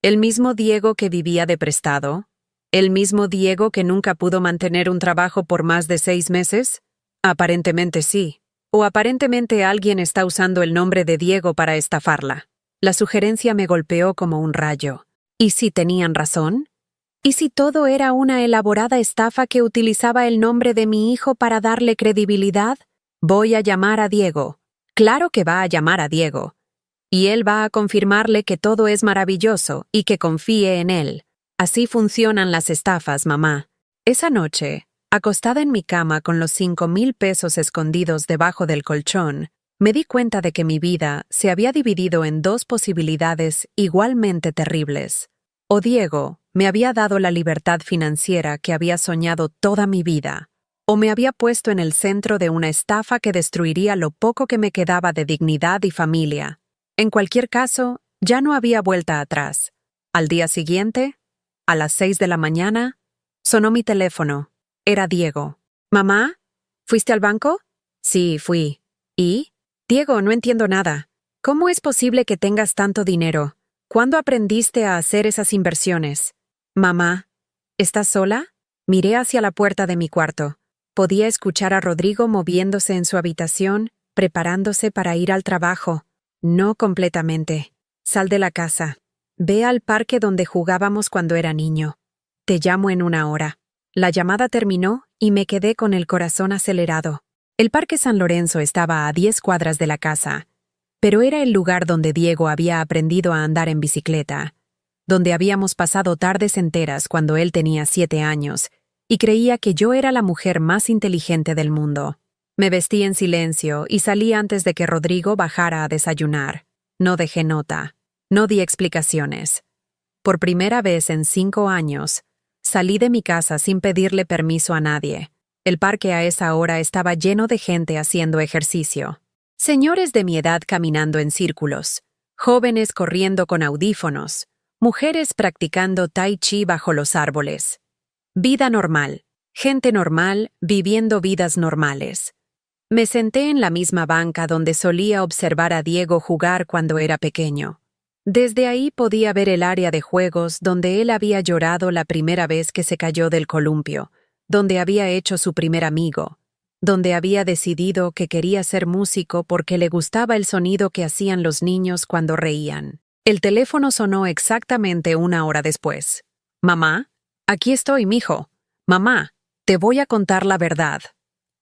¿El mismo Diego que vivía de prestado? ¿El mismo Diego que nunca pudo mantener un trabajo por más de 6 meses? Aparentemente sí. O aparentemente alguien está usando el nombre de Diego para estafarla. La sugerencia me golpeó como un rayo. ¿Y si tenían razón? ¿Y si todo era una elaborada estafa que utilizaba el nombre de mi hijo para darle credibilidad? Voy a llamar a Diego. Claro que va a llamar a Diego. Y él va a confirmarle que todo es maravilloso y que confíe en él. Así funcionan las estafas, mamá. Esa noche, acostada en mi cama con los 5,000 pesos escondidos debajo del colchón, me di cuenta de que mi vida se había dividido en dos posibilidades igualmente terribles. O Diego me había dado la libertad financiera que había soñado toda mi vida, o me había puesto en el centro de una estafa que destruiría lo poco que me quedaba de dignidad y familia. En cualquier caso, ya no había vuelta atrás. Al día siguiente, a las 6 de la mañana, sonó mi teléfono. Era Diego. «¿Mamá? ¿Fuiste al banco?» «Sí, fui». «¿Y?» «Diego, no entiendo nada. ¿Cómo es posible que tengas tanto dinero? ¿Cuándo aprendiste a hacer esas inversiones?» «Mamá, ¿estás sola?» Miré hacia la puerta de mi cuarto. Podía escuchar a Rodrigo moviéndose en su habitación, preparándose para ir al trabajo. No completamente. «Sal de la casa. Ve al parque donde jugábamos cuando era niño. Te llamo en 1 hora». La llamada terminó y me quedé con el corazón acelerado. El Parque San Lorenzo estaba a 10 cuadras de la casa, pero era el lugar donde Diego había aprendido a andar en bicicleta, donde habíamos pasado tardes enteras cuando él tenía 7 años y creía que yo era la mujer más inteligente del mundo. Me vestí en silencio y salí antes de que Rodrigo bajara a desayunar. No dejé nota. No di explicaciones. Por primera vez en 5 años, salí de mi casa sin pedirle permiso a nadie. El parque a esa hora estaba lleno de gente haciendo ejercicio. Señores de mi edad caminando en círculos, jóvenes corriendo con audífonos, mujeres practicando tai chi bajo los árboles. Vida normal, gente normal viviendo vidas normales. Me senté en la misma banca donde solía observar a Diego jugar cuando era pequeño. Desde ahí podía ver el área de juegos donde él había llorado la primera vez que se cayó del columpio, donde había hecho su primer amigo, donde había decidido que quería ser músico porque le gustaba el sonido que hacían los niños cuando reían. El teléfono sonó exactamente 1 hora después. «Mamá, aquí estoy, mijo. Mamá, te voy a contar la verdad.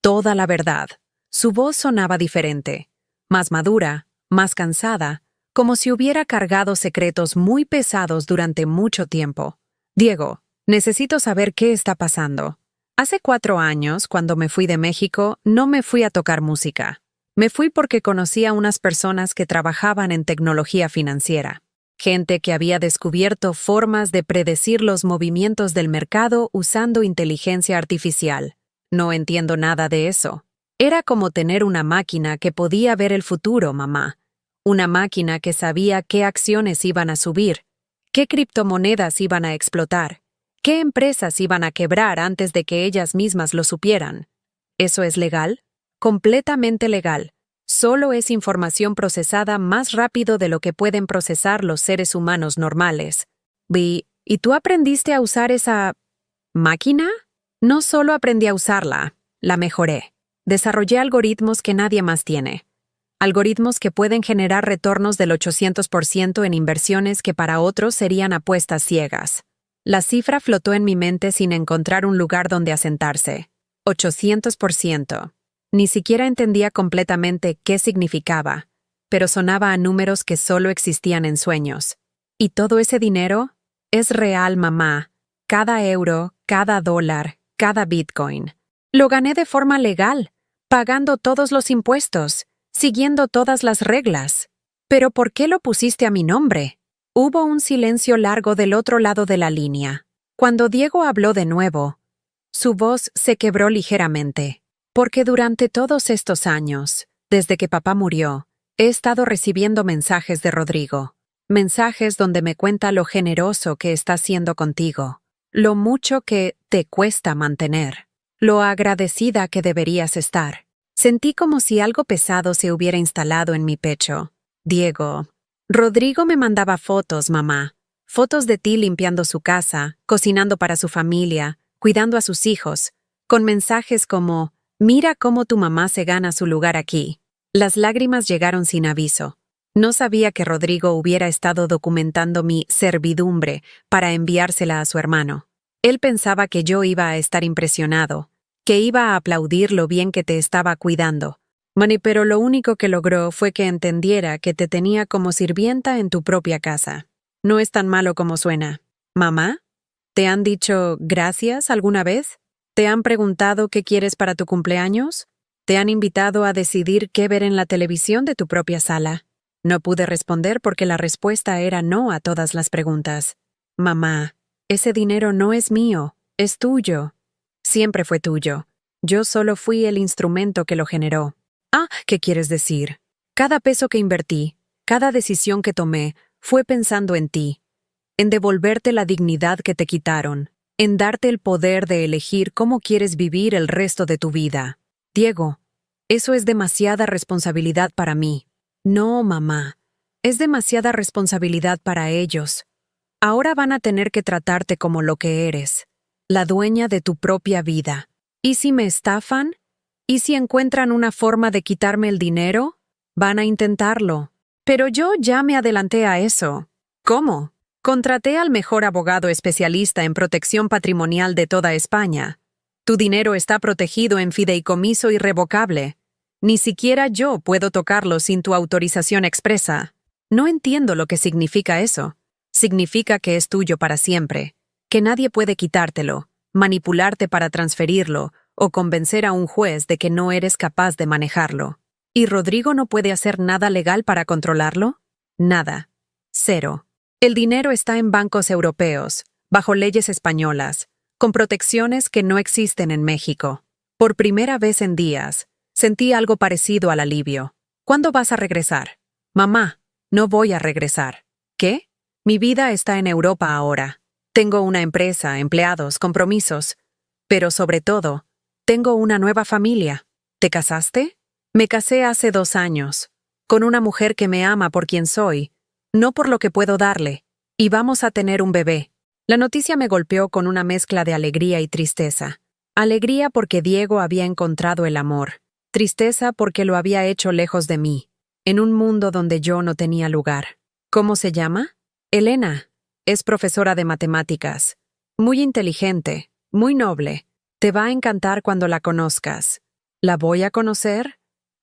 Toda la verdad». Su voz sonaba diferente, más madura, más cansada, como si hubiera cargado secretos muy pesados durante mucho tiempo. «Diego, necesito saber qué está pasando. Hace 4 años, cuando me fui de México, no me fui a tocar música. Me fui porque conocí a unas personas que trabajaban en tecnología financiera. Gente que había descubierto formas de predecir los movimientos del mercado usando inteligencia artificial. No entiendo nada de eso. Era como tener una máquina que podía ver el futuro, mamá. Una máquina que sabía qué acciones iban a subir, qué criptomonedas iban a explotar, qué empresas iban a quebrar antes de que ellas mismas lo supieran. ¿Eso es legal? Completamente legal. Solo es información procesada más rápido de lo que pueden procesar los seres humanos normales. ¿Y tú aprendiste a usar esa máquina? No solo aprendí a usarla, la mejoré. Desarrollé algoritmos que nadie más tiene. Algoritmos que pueden generar retornos del 800% en inversiones que para otros serían apuestas ciegas. La cifra flotó en mi mente sin encontrar un lugar donde asentarse. 800%. Ni siquiera entendía completamente qué significaba, pero sonaba a números que solo existían en sueños. ¿Y todo ese dinero? Es real, mamá. Cada euro, cada dólar, cada Bitcoin. Lo gané de forma legal, pagando todos los impuestos, siguiendo todas las reglas. ¿Pero por qué lo pusiste a mi nombre? Hubo un silencio largo del otro lado de la línea. Cuando Diego habló de nuevo, su voz se quebró ligeramente. Porque durante todos estos años, desde que papá murió, he estado recibiendo mensajes de Rodrigo. Mensajes donde me cuenta lo generoso que está siendo contigo, lo mucho que te cuesta mantener, lo agradecida que deberías estar. Sentí como si algo pesado se hubiera instalado en mi pecho. Diego. Rodrigo me mandaba fotos, mamá. Fotos de ti limpiando su casa, cocinando para su familia, cuidando a sus hijos, con mensajes como: «Mira cómo tu mamá se gana su lugar aquí». Las lágrimas llegaron sin aviso. No sabía que Rodrigo hubiera estado documentando mi servidumbre para enviársela a su hermano. Él pensaba que yo iba a estar impresionado, que iba a aplaudir lo bien que te estaba cuidando. Mani, pero lo único que logró fue que entendiera que te tenía como sirvienta en tu propia casa. No es tan malo como suena. ¿Mamá? ¿Te han dicho gracias alguna vez? ¿Te han preguntado qué quieres para tu cumpleaños? ¿Te han invitado a decidir qué ver en la televisión de tu propia sala? No pude responder porque la respuesta era no a todas las preguntas. Mamá, ese dinero no es mío, es tuyo. Siempre fue tuyo. Yo solo fui el instrumento que lo generó. Ah, ¿qué quieres decir? Cada peso que invertí, cada decisión que tomé, fue pensando en ti, en devolverte la dignidad que te quitaron, en darte el poder de elegir cómo quieres vivir el resto de tu vida. Diego, eso es demasiada responsabilidad para mí. No, mamá, es demasiada responsabilidad para ellos. Ahora van a tener que tratarte como lo que eres, la dueña de tu propia vida. ¿Y si me estafan? ¿Y si encuentran una forma de quitarme el dinero? Van a intentarlo. Pero yo ya me adelanté a eso. ¿Cómo? Contraté al mejor abogado especialista en protección patrimonial de toda España. Tu dinero está protegido en fideicomiso irrevocable. Ni siquiera yo puedo tocarlo sin tu autorización expresa. No entiendo lo que significa eso. Significa que es tuyo para siempre, que nadie puede quitártelo, manipularte para transferirlo o convencer a un juez de que no eres capaz de manejarlo. ¿Y Rodrigo no puede hacer nada legal para controlarlo? Nada. Cero. El dinero está en bancos europeos, bajo leyes españolas, con protecciones que no existen en México. Por primera vez en días, sentí algo parecido al alivio. ¿Cuándo vas a regresar? Mamá, no voy a regresar. ¿Qué? Mi vida está en Europa ahora. Tengo una empresa, empleados, compromisos. Pero sobre todo, tengo una nueva familia. ¿Te casaste? Me casé hace 2 años, con una mujer que me ama por quien soy, no por lo que puedo darle, y vamos a tener un bebé. La noticia me golpeó con una mezcla de alegría y tristeza. Alegría porque Diego había encontrado el amor. Tristeza porque lo había hecho lejos de mí, en un mundo donde yo no tenía lugar. ¿Cómo se llama? Elena. Es profesora de matemáticas. Muy inteligente, muy noble. Te va a encantar cuando la conozcas. ¿La voy a conocer?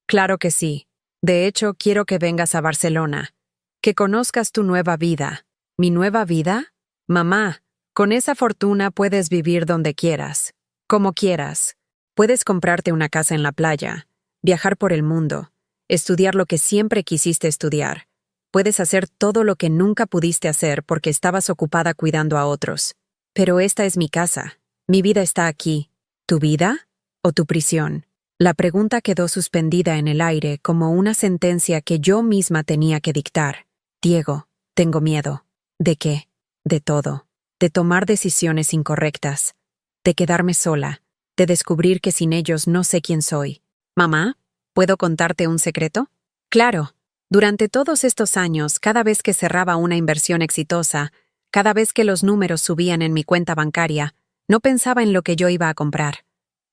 Claro que sí. De hecho, quiero que vengas a Barcelona. Que conozcas tu nueva vida. ¿Mi nueva vida? Mamá, con esa fortuna puedes vivir donde quieras, como quieras. Puedes comprarte una casa en la playa, viajar por el mundo, estudiar lo que siempre quisiste estudiar. Puedes hacer todo lo que nunca pudiste hacer porque estabas ocupada cuidando a otros. Pero esta es mi casa. Mi vida está aquí. ¿Tu vida o tu prisión? La pregunta quedó suspendida en el aire como una sentencia que yo misma tenía que dictar. Diego, tengo miedo. ¿De qué? De todo. De tomar decisiones incorrectas. De quedarme sola. De descubrir que sin ellos no sé quién soy. Mamá, ¿puedo contarte un secreto? Claro. Durante todos estos años, cada vez que cerraba una inversión exitosa, cada vez que los números subían en mi cuenta bancaria, no pensaba en lo que yo iba a comprar.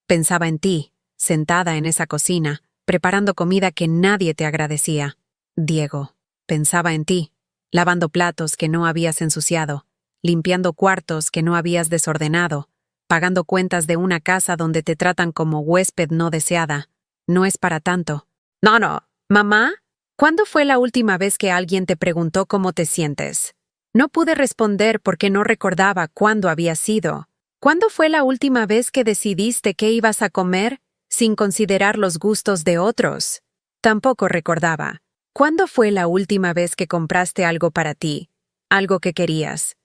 Pensaba en ti, sentada en esa cocina, preparando comida que nadie te agradecía. Diego, pensaba en ti, lavando platos que no habías ensuciado, limpiando cuartos que no habías desordenado, pagando cuentas de una casa donde te tratan como huésped no deseada. No es para tanto. No. ¿Mamá? ¿Cuándo fue la última vez que alguien te preguntó cómo te sientes? No pude responder porque no recordaba cuándo había sido. ¿Cuándo fue la última vez que decidiste qué ibas a comer sin considerar los gustos de otros? Tampoco recordaba. ¿Cuándo fue la última vez que compraste algo para ti? Algo que querías.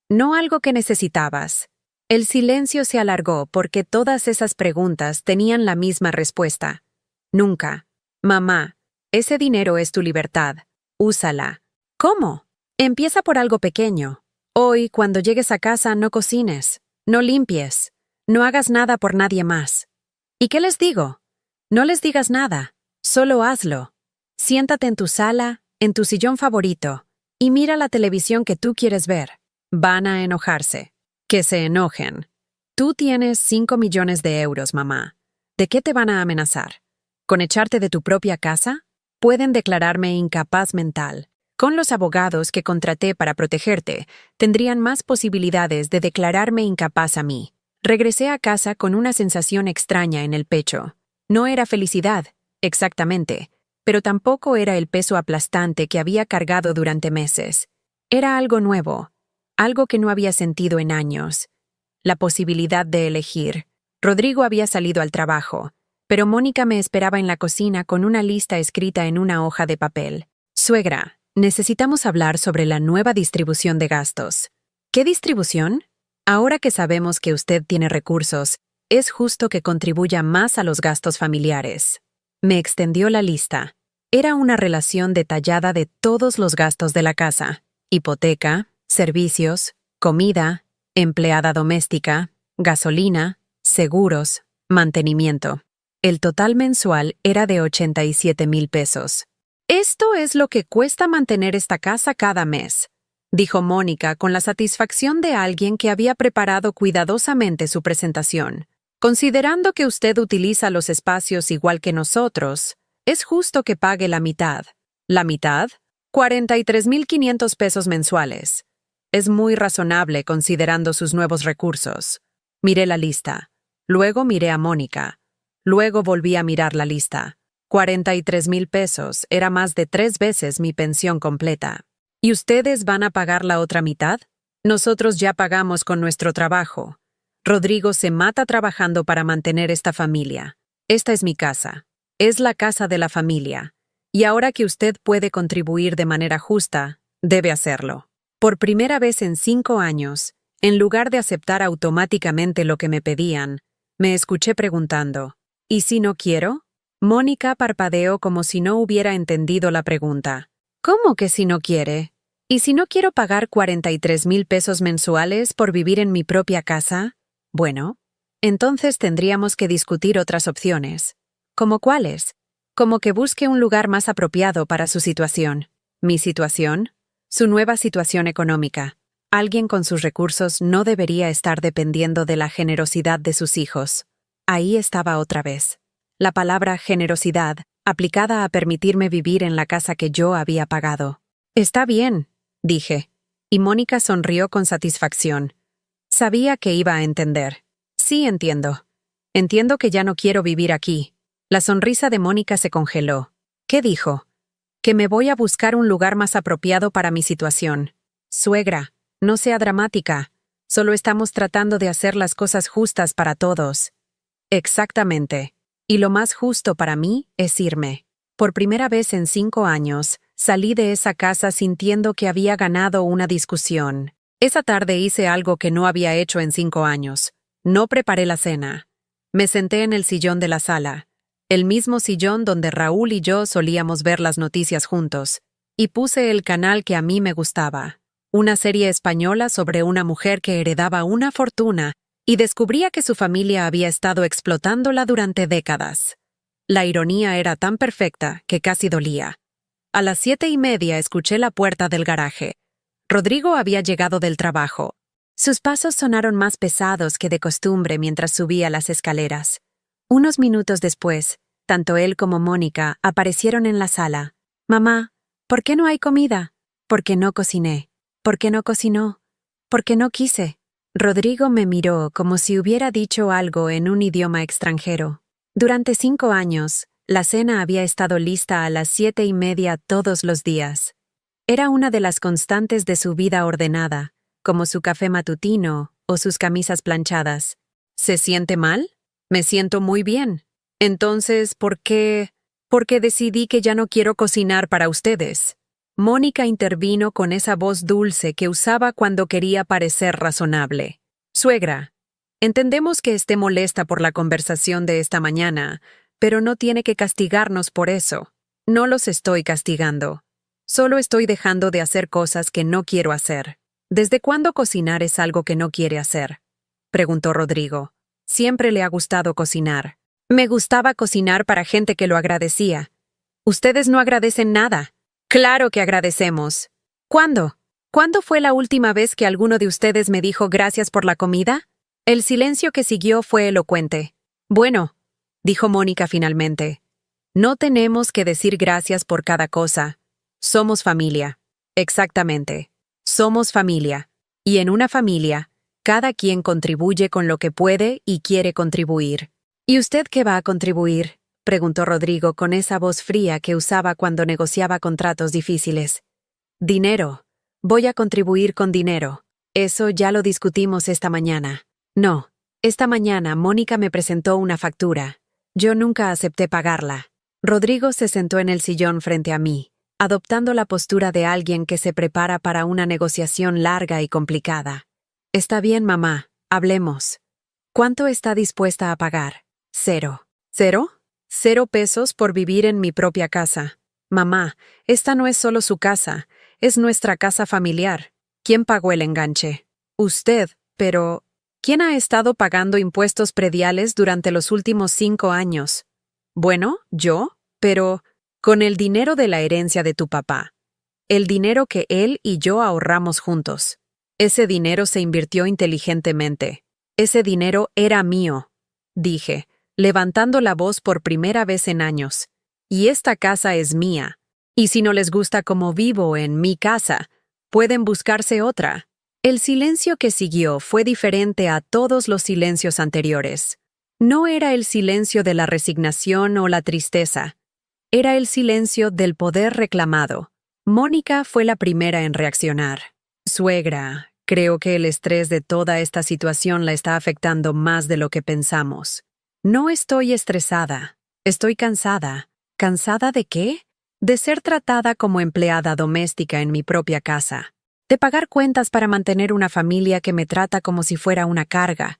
No algo que necesitabas. El silencio se alargó porque todas esas preguntas tenían la misma respuesta. Nunca. Mamá, ese dinero es tu libertad. Úsala. ¿Cómo? Empieza por algo pequeño. Hoy, cuando llegues a casa, no cocines, no limpies, no hagas nada por nadie más. ¿Y qué les digo? No les digas nada, solo hazlo. Siéntate en tu sala, en tu sillón favorito, y mira la televisión que tú quieres ver. Van a enojarse. Que se enojen. Tú tienes 5 millones de euros, mamá. ¿De qué te van a amenazar? ¿Con echarte de tu propia casa? Pueden declararme incapaz mental. Con los abogados que contraté para protegerte, tendrían más posibilidades de declararme incapaz a mí. Regresé a casa con una sensación extraña en el pecho. No era felicidad, exactamente, pero tampoco era el peso aplastante que había cargado durante meses. Era algo nuevo, algo que no había sentido en años. La posibilidad de elegir. Rodrigo había salido al trabajo, pero Mónica me esperaba en la cocina con una lista escrita en una hoja de papel. Suegra, necesitamos hablar sobre la nueva distribución de gastos. ¿Qué distribución? Ahora que sabemos que usted tiene recursos, es justo que contribuya más a los gastos familiares. Me extendió la lista. Era una relación detallada de todos los gastos de la casa: hipoteca, servicios, comida, empleada doméstica, gasolina, seguros, mantenimiento. El total mensual era de 87,000 pesos. Esto es lo que cuesta mantener esta casa cada mes, dijo Mónica con la satisfacción de alguien que había preparado cuidadosamente su presentación. Considerando que usted utiliza los espacios igual que nosotros, es justo que pague la mitad. ¿La mitad? 43,500 pesos mensuales. Es muy razonable considerando sus nuevos recursos. Miré la lista. Luego miré a Mónica. Luego volví a mirar la lista. 43,000 pesos era más de 3 veces mi pensión completa. ¿Y ustedes van a pagar la otra mitad? Nosotros ya pagamos con nuestro trabajo. Rodrigo se mata trabajando para mantener esta familia. Esta es mi casa. Es la casa de la familia. Y ahora que usted puede contribuir de manera justa, debe hacerlo. Por primera vez en 5 años, en lugar de aceptar automáticamente lo que me pedían, me escuché preguntando, ¿y si no quiero? Mónica parpadeó como si no hubiera entendido la pregunta. ¿Cómo que si no quiere? ¿Y si no quiero pagar 43,000 pesos mensuales por vivir en mi propia casa? Bueno, entonces tendríamos que discutir otras opciones. ¿Cómo cuáles? Como que busque un lugar más apropiado para su situación. ¿Mi situación? Su nueva situación económica. Alguien con sus recursos no debería estar dependiendo de la generosidad de sus hijos. Ahí estaba otra vez. La palabra generosidad, aplicada a permitirme vivir en la casa que yo había pagado. Está bien, dije. Y Mónica sonrió con satisfacción. Sabía que iba a entender. Sí, entiendo. Entiendo que ya no quiero vivir aquí. La sonrisa de Mónica se congeló. ¿Qué dijo? Que me voy a buscar un lugar más apropiado para mi situación. Suegra, no sea dramática. Solo estamos tratando de hacer las cosas justas para todos. Exactamente. Y lo más justo para mí es irme. Por primera vez en 5 años, salí de esa casa sintiendo que había ganado una discusión. Esa tarde hice algo que no había hecho en 5 años. No preparé la cena. Me senté en el sillón de la sala, el mismo sillón donde Raúl y yo solíamos ver las noticias juntos, y puse el canal que a mí me gustaba, una serie española sobre una mujer que heredaba una fortuna y descubría que su familia había estado explotándola durante décadas. La ironía era tan perfecta que casi dolía. A las 7:30 escuché la puerta del garaje. Rodrigo había llegado del trabajo. Sus pasos sonaron más pesados que de costumbre mientras subía las escaleras. Unos minutos después, tanto él como Mónica aparecieron en la sala. «Mamá, ¿por qué no hay comida?» «Porque no cociné». «¿Por qué no cocinó?» «Porque no quise». Rodrigo me miró como si hubiera dicho algo en un idioma extranjero. Durante 5 años, la cena había estado lista a las 7:30 todos los días. Era una de las constantes de su vida ordenada, como su café matutino o sus camisas planchadas. ¿Se siente mal? Me siento muy bien. Entonces, ¿por qué? Porque decidí que ya no quiero cocinar para ustedes. Mónica intervino con esa voz dulce que usaba cuando quería parecer razonable. Suegra, entendemos que esté molesta por la conversación de esta mañana, pero no tiene que castigarnos por eso. No los estoy castigando. Solo estoy dejando de hacer cosas que no quiero hacer. ¿Desde cuándo cocinar es algo que no quiere hacer?, preguntó Rodrigo. Siempre le ha gustado cocinar. Me gustaba cocinar para gente que lo agradecía. Ustedes no agradecen nada. Claro que agradecemos. ¿Cuándo? ¿Cuándo fue la última vez que alguno de ustedes me dijo gracias por la comida? El silencio que siguió fue elocuente. Bueno, dijo Mónica finalmente. No tenemos que decir gracias por cada cosa. Somos familia. Exactamente. Somos familia. Y en una familia, cada quien contribuye con lo que puede y quiere contribuir. ¿Y usted qué va a contribuir?, preguntó Rodrigo con esa voz fría que usaba cuando negociaba contratos difíciles. Dinero. Voy a contribuir con dinero. Eso ya lo discutimos esta mañana. No, esta mañana Mónica me presentó una factura. Yo nunca acepté pagarla. Rodrigo se sentó en el sillón frente a mí, adoptando la postura de alguien que se prepara para una negociación larga y complicada. Está bien, mamá, hablemos. ¿Cuánto está dispuesta a pagar? 0. ¿0? 0 pesos por vivir en mi propia casa. Mamá, esta no es solo su casa, es nuestra casa familiar. ¿Quién pagó el enganche? Usted, pero ¿quién ha estado pagando impuestos prediales durante los últimos 5 años? Bueno, yo, pero con el dinero de la herencia de tu papá. El dinero que él y yo ahorramos juntos. Ese dinero se invirtió inteligentemente. Ese dinero era mío, dije, levantando la voz por primera vez en años. Y esta casa es mía. Y si no les gusta cómo vivo en mi casa, pueden buscarse otra. El silencio que siguió fue diferente a todos los silencios anteriores. No era el silencio de la resignación o la tristeza. Era el silencio del poder reclamado. Mónica fue la primera en reaccionar. Suegra, creo que el estrés de toda esta situación la está afectando más de lo que pensamos. No estoy estresada. Estoy cansada. ¿Cansada de qué? De ser tratada como empleada doméstica en mi propia casa. De pagar cuentas para mantener una familia que me trata como si fuera una carga.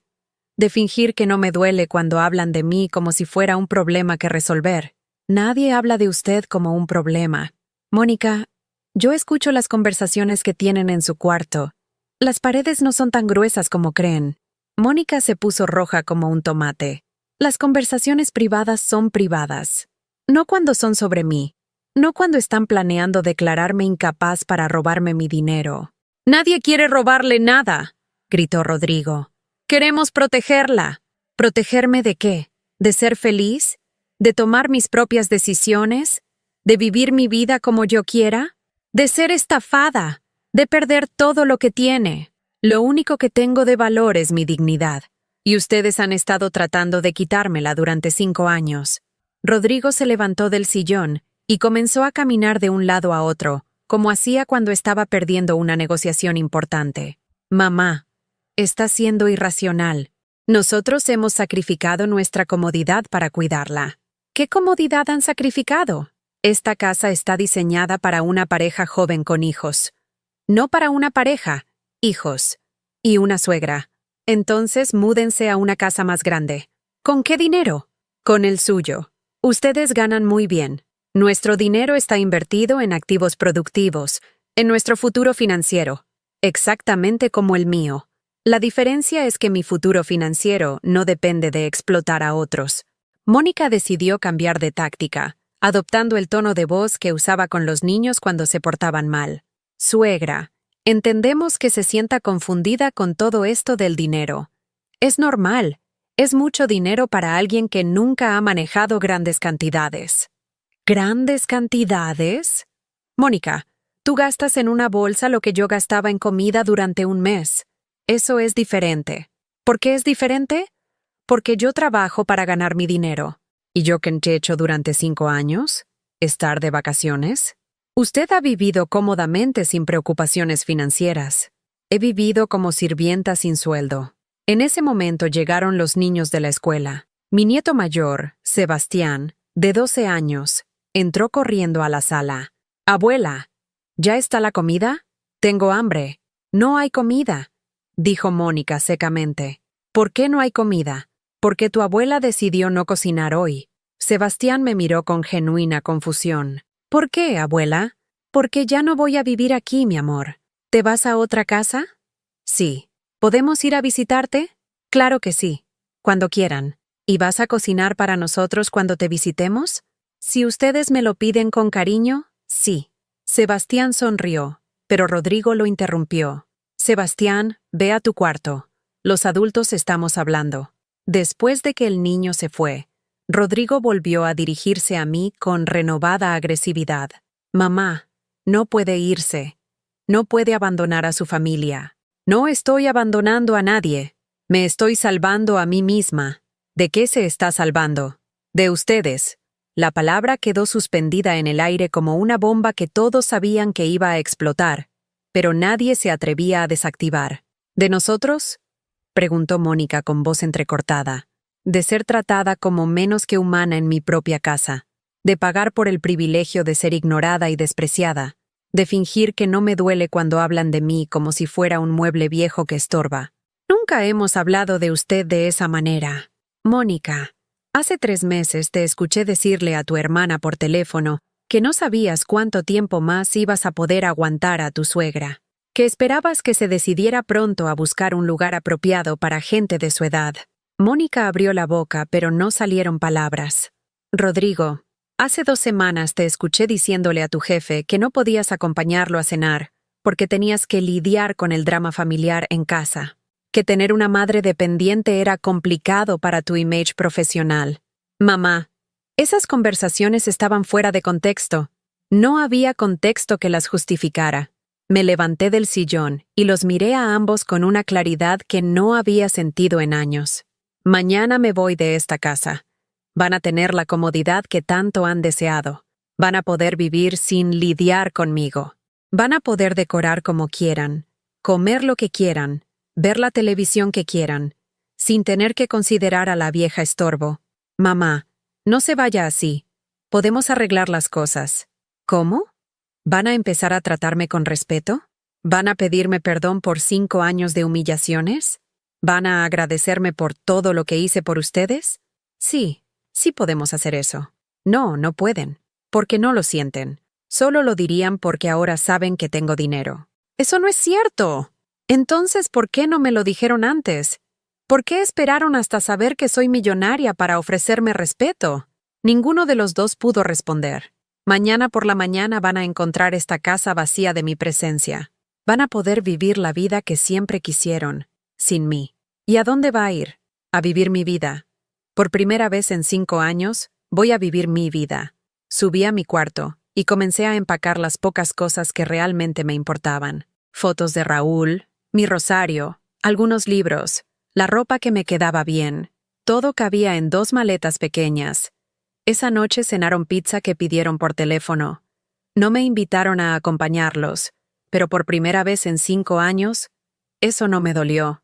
De fingir que no me duele cuando hablan de mí como si fuera un problema que resolver. Nadie habla de usted como un problema. Mónica, yo escucho las conversaciones que tienen en su cuarto. Las paredes no son tan gruesas como creen. Mónica se puso roja como un tomate. Las conversaciones privadas son privadas. No cuando son sobre mí. No cuando están planeando declararme incapaz para robarme mi dinero. «Nadie quiere robarle nada», gritó Rodrigo. «Queremos protegerla». ¿Protegerme de qué? ¿De ser feliz? ¿De tomar mis propias decisiones? ¿De vivir mi vida como yo quiera? ¿De ser estafada? ¿De perder todo lo que tiene? Lo único que tengo de valor es mi dignidad. Y ustedes han estado tratando de quitármela durante 5 años. Rodrigo se levantó del sillón y comenzó a caminar de un lado a otro, como hacía cuando estaba perdiendo una negociación importante. Mamá, está siendo irracional. Nosotros hemos sacrificado nuestra comodidad para cuidarla. ¿Qué comodidad han sacrificado? Esta casa está diseñada para una pareja joven con hijos. No para una pareja, hijos. Y una suegra. Entonces múdense a una casa más grande. ¿Con qué dinero? Con el suyo. Ustedes ganan muy bien. Nuestro dinero está invertido en activos productivos, en nuestro futuro financiero, exactamente como el mío. La diferencia es que mi futuro financiero no depende de explotar a otros. Mónica decidió cambiar de táctica, adoptando el tono de voz que usaba con los niños cuando se portaban mal. Suegra, entendemos que se sienta confundida con todo esto del dinero. Es normal. Es mucho dinero para alguien que nunca ha manejado grandes cantidades. ¿Grandes cantidades? Mónica, tú gastas en una bolsa lo que yo gastaba en comida durante un mes. Eso es diferente. ¿Por qué es diferente? Porque yo trabajo para ganar mi dinero. ¿Y yo qué he hecho durante 5 años? ¿Estar de vacaciones? Usted ha vivido cómodamente sin preocupaciones financieras. He vivido como sirvienta sin sueldo. En ese momento llegaron los niños de la escuela. Mi nieto mayor, Sebastián, de 12 años, entró corriendo a la sala. «Abuela, ¿ya está la comida? Tengo hambre». «No hay comida», dijo Mónica secamente. «¿Por qué no hay comida?» «Porque tu abuela decidió no cocinar hoy». Sebastián me miró con genuina confusión. «¿Por qué, abuela?» «Porque ya no voy a vivir aquí, mi amor». «¿Te vas a otra casa?» «Sí». «¿Podemos ir a visitarte?» «Claro que sí, cuando quieran». «¿Y vas a cocinar para nosotros cuando te visitemos?» «Si ustedes me lo piden con cariño, sí». Sebastián sonrió, pero Rodrigo lo interrumpió. «Sebastián, ve a tu cuarto. Los adultos estamos hablando». Después de que el niño se fue, Rodrigo volvió a dirigirse a mí con renovada agresividad. «Mamá, no puede irse. No puede abandonar a su familia». «No estoy abandonando a nadie. Me estoy salvando a mí misma». «¿De qué se está salvando?» «De ustedes». La palabra quedó suspendida en el aire como una bomba que todos sabían que iba a explotar, pero nadie se atrevía a desactivar. ¿De nosotros? Preguntó Mónica con voz entrecortada. De ser tratada como menos que humana en mi propia casa, de pagar por el privilegio de ser ignorada y despreciada, de fingir que no me duele cuando hablan de mí como si fuera un mueble viejo que estorba. Nunca hemos hablado de usted de esa manera. Mónica, hace 3 meses te escuché decirle a tu hermana por teléfono que no sabías cuánto tiempo más ibas a poder aguantar a tu suegra, que esperabas que se decidiera pronto a buscar un lugar apropiado para gente de su edad. Mónica abrió la boca, pero no salieron palabras. Rodrigo, hace 2 semanas te escuché diciéndole a tu jefe que no podías acompañarlo a cenar porque tenías que lidiar con el drama familiar en casa, que tener una madre dependiente era complicado para tu image profesional. Mamá, esas conversaciones estaban fuera de contexto. No había contexto que las justificara. Me levanté del sillón y los miré a ambos con una claridad que no había sentido en años. Mañana me voy de esta casa. Van a tener la comodidad que tanto han deseado. Van a poder vivir sin lidiar conmigo. Van a poder decorar como quieran, comer lo que quieran, ver la televisión que quieran, sin tener que considerar a la vieja estorbo. Mamá, no se vaya así. Podemos arreglar las cosas. ¿Cómo? ¿Van a empezar a tratarme con respeto? ¿Van a pedirme perdón por 5 años de humillaciones? ¿Van a agradecerme por todo lo que hice por ustedes? Sí, sí podemos hacer eso. No, no pueden, porque no lo sienten. Solo lo dirían porque ahora saben que tengo dinero. ¡Eso no es cierto! Entonces, ¿por qué no me lo dijeron antes? ¿Por qué esperaron hasta saber que soy millonaria para ofrecerme respeto? Ninguno de los dos pudo responder. Mañana por la mañana van a encontrar esta casa vacía de mi presencia. Van a poder vivir la vida que siempre quisieron, sin mí. ¿Y a dónde va a ir? A vivir mi vida. Por primera vez en 5 años, voy a vivir mi vida. Subí a mi cuarto y comencé a empacar las pocas cosas que realmente me importaban. Fotos de Raúl, mi rosario, algunos libros, la ropa que me quedaba bien. Todo cabía en 2 maletas pequeñas. Esa noche cenaron pizza que pidieron por teléfono. No me invitaron a acompañarlos, pero por primera vez en 5 años, eso no me dolió.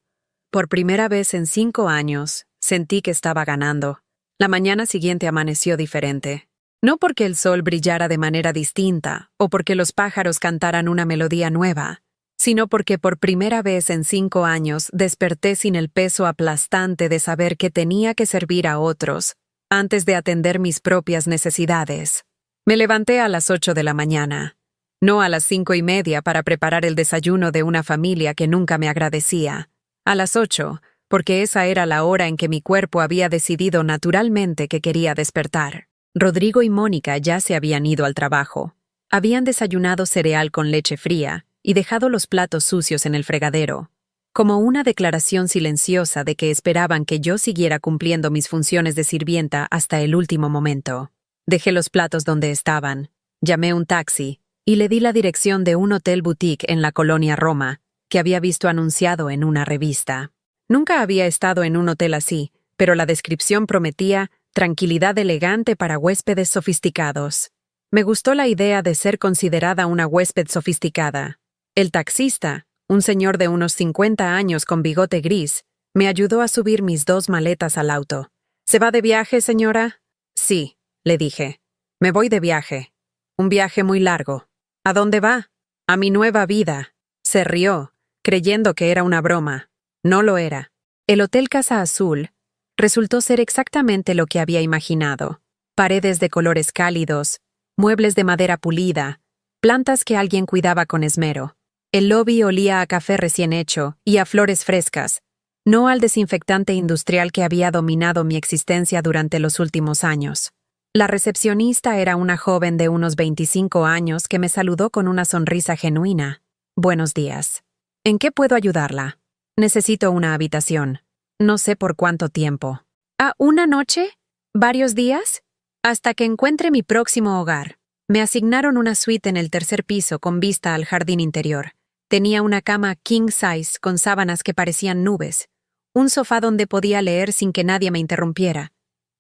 Por primera vez en 5 años, sentí que estaba ganando. La mañana siguiente amaneció diferente. No porque el sol brillara de manera distinta o porque los pájaros cantaran una melodía nueva, sino porque por primera vez en 5 años desperté sin el peso aplastante de saber que tenía que servir a otros antes de atender mis propias necesidades. Me levanté a las 8 de la mañana, no a las 5:30 para preparar el desayuno de una familia que nunca me agradecía. A las 8, porque esa era la hora en que mi cuerpo había decidido naturalmente que quería despertar. Rodrigo y Mónica ya se habían ido al trabajo. Habían desayunado cereal con leche fría y dejado los platos sucios en el fregadero, como una declaración silenciosa de que esperaban que yo siguiera cumpliendo mis funciones de sirvienta hasta el último momento. Dejé los platos donde estaban, llamé un taxi y le di la dirección de un hotel boutique en la colonia Roma, que había visto anunciado en una revista. Nunca había estado en un hotel así, pero la descripción prometía tranquilidad elegante para huéspedes sofisticados. Me gustó la idea de ser considerada una huésped sofisticada. El taxista, un señor de unos 50 años con bigote gris, me ayudó a subir mis 2 maletas al auto. ¿Se va de viaje, señora? Sí, le dije. Me voy de viaje. Un viaje muy largo. ¿A dónde va? A mi nueva vida. Se rió, creyendo que era una broma. No lo era. El Hotel Casa Azul resultó ser exactamente lo que había imaginado. Paredes de colores cálidos, muebles de madera pulida, plantas que alguien cuidaba con esmero. El lobby olía a café recién hecho y a flores frescas, no al desinfectante industrial que había dominado mi existencia durante los últimos años. La recepcionista era una joven de unos 25 años que me saludó con una sonrisa genuina. Buenos días. ¿En qué puedo ayudarla? Necesito una habitación. No sé por cuánto tiempo. ¿A una noche? ¿Varios días? Hasta que encuentre mi próximo hogar. Me asignaron una suite en el 3er piso con vista al jardín interior. Tenía una cama king size con sábanas que parecían nubes, un sofá donde podía leer sin que nadie me interrumpiera,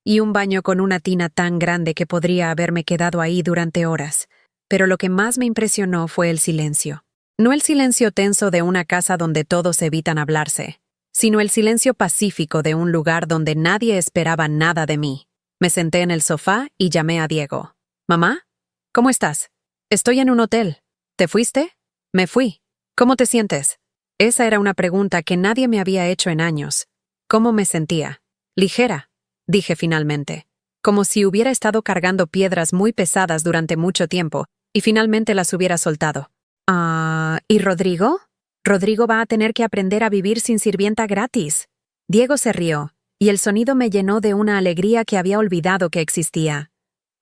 y un baño con una tina tan grande que podría haberme quedado ahí durante horas. Pero lo que más me impresionó fue el silencio. No el silencio tenso de una casa donde todos evitan hablarse, sino el silencio pacífico de un lugar donde nadie esperaba nada de mí. Me senté en el sofá y llamé a Diego. «Mamá, ¿cómo estás? Estoy en un hotel. ¿Te fuiste?» «Me fui. ¿Cómo te sientes?» Esa era una pregunta que nadie me había hecho en años. ¿Cómo me sentía? Ligera, dije finalmente. Como si hubiera estado cargando piedras muy pesadas durante mucho tiempo y finalmente las hubiera soltado. ¿Y Rodrigo? Rodrigo va a tener que aprender a vivir sin sirvienta gratis. Diego se rió, y el sonido me llenó de una alegría que había olvidado que existía.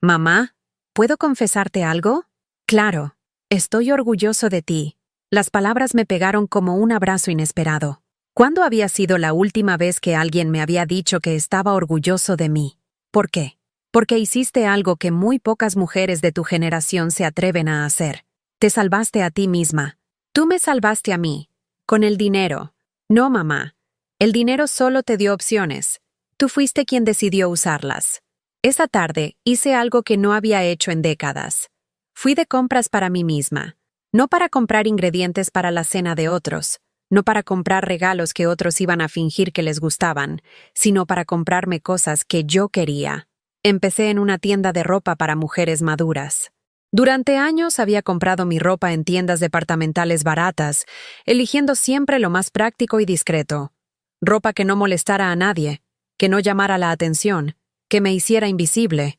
«Mamá, ¿puedo confesarte algo?» «Claro. Estoy orgulloso de ti». Las palabras me pegaron como un abrazo inesperado. ¿Cuándo había sido la última vez que alguien me había dicho que estaba orgulloso de mí? ¿Por qué? Porque hiciste algo que muy pocas mujeres de tu generación se atreven a hacer. Te salvaste a ti misma. Tú me salvaste a mí. Con el dinero. No, mamá. El dinero solo te dio opciones. Tú fuiste quien decidió usarlas. Esa tarde hice algo que no había hecho en décadas. Fui de compras para mí misma. No para comprar ingredientes para la cena de otros, no para comprar regalos que otros iban a fingir que les gustaban, sino para comprarme cosas que yo quería. Empecé en una tienda de ropa para mujeres maduras. Durante años había comprado mi ropa en tiendas departamentales baratas, eligiendo siempre lo más práctico y discreto. Ropa que no molestara a nadie, que no llamara la atención, que me hiciera invisible.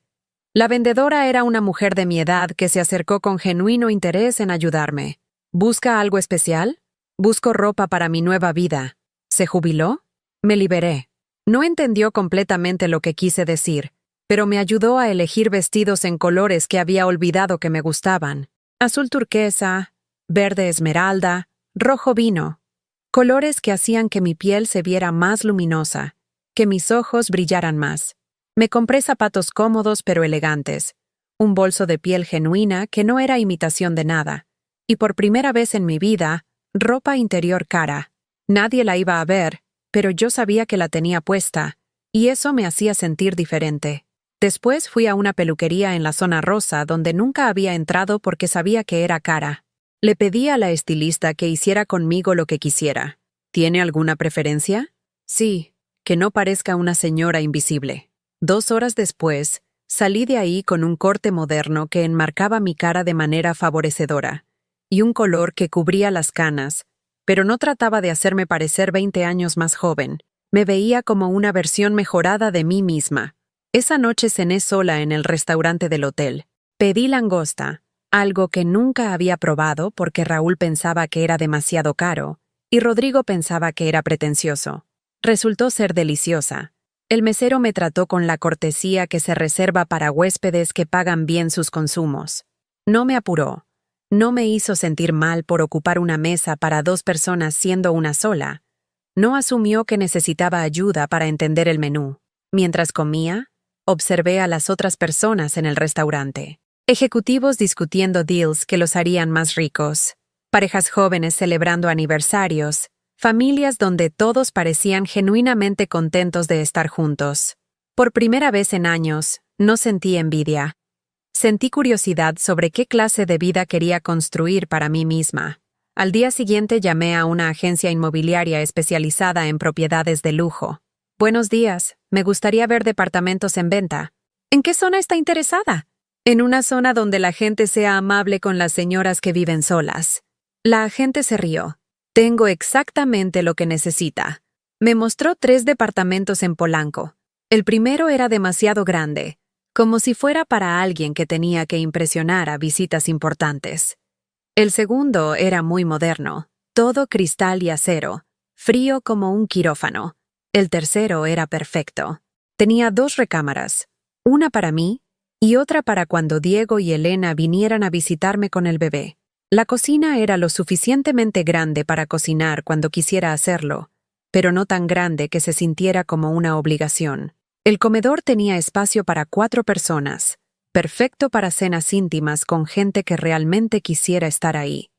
La vendedora era una mujer de mi edad que se acercó con genuino interés en ayudarme. ¿Busca algo especial? Busco ropa para mi nueva vida. ¿Se jubiló? Me liberé. No entendió completamente lo que quise decir, pero me ayudó a elegir vestidos en colores que había olvidado que me gustaban. Azul turquesa, verde esmeralda, rojo vino. Colores que hacían que mi piel se viera más luminosa, que mis ojos brillaran más. Me compré zapatos cómodos pero elegantes, un bolso de piel genuina que no era imitación de nada, y por primera vez en mi vida, ropa interior cara. Nadie la iba a ver, pero yo sabía que la tenía puesta, y eso me hacía sentir diferente. Después fui a una peluquería en la zona rosa donde nunca había entrado porque sabía que era cara. Le pedí a la estilista que hiciera conmigo lo que quisiera. ¿Tiene alguna preferencia? Sí, que no parezca una señora invisible. 2 horas después, salí de ahí con un corte moderno que enmarcaba mi cara de manera favorecedora, y un color que cubría las canas, pero no trataba de hacerme parecer 20 años más joven. Me veía como una versión mejorada de mí misma. Esa noche cené sola en el restaurante del hotel. Pedí langosta, algo que nunca había probado porque Raúl pensaba que era demasiado caro, y Rodrigo pensaba que era pretencioso. Resultó ser deliciosa. El mesero me trató con la cortesía que se reserva para huéspedes que pagan bien sus consumos. No me apuró. No me hizo sentir mal por ocupar una mesa para 2 personas siendo una sola. No asumió que necesitaba ayuda para entender el menú. Mientras comía, observé a las otras personas en el restaurante. Ejecutivos discutiendo deals que los harían más ricos. Parejas jóvenes celebrando aniversarios. Familias donde todos parecían genuinamente contentos de estar juntos. Por primera vez en años, no sentí envidia. Sentí curiosidad sobre qué clase de vida quería construir para mí misma. Al día siguiente llamé a una agencia inmobiliaria especializada en propiedades de lujo. «Buenos días, me gustaría ver departamentos en venta». «¿En qué zona está interesada?» «En una zona donde la gente sea amable con las señoras que viven solas». La agente se rió. «Tengo exactamente lo que necesita». Me mostró 3 departamentos en Polanco. El primero era demasiado grande, como si fuera para alguien que tenía que impresionar a visitas importantes. El segundo era muy moderno, todo cristal y acero, frío como un quirófano. El tercero era perfecto. Tenía 2 recámaras, una para mí y otra para cuando Diego y Elena vinieran a visitarme con el bebé. La cocina era lo suficientemente grande para cocinar cuando quisiera hacerlo, pero no tan grande que se sintiera como una obligación. El comedor tenía espacio para 4 personas, perfecto para cenas íntimas con gente que realmente quisiera estar ahí.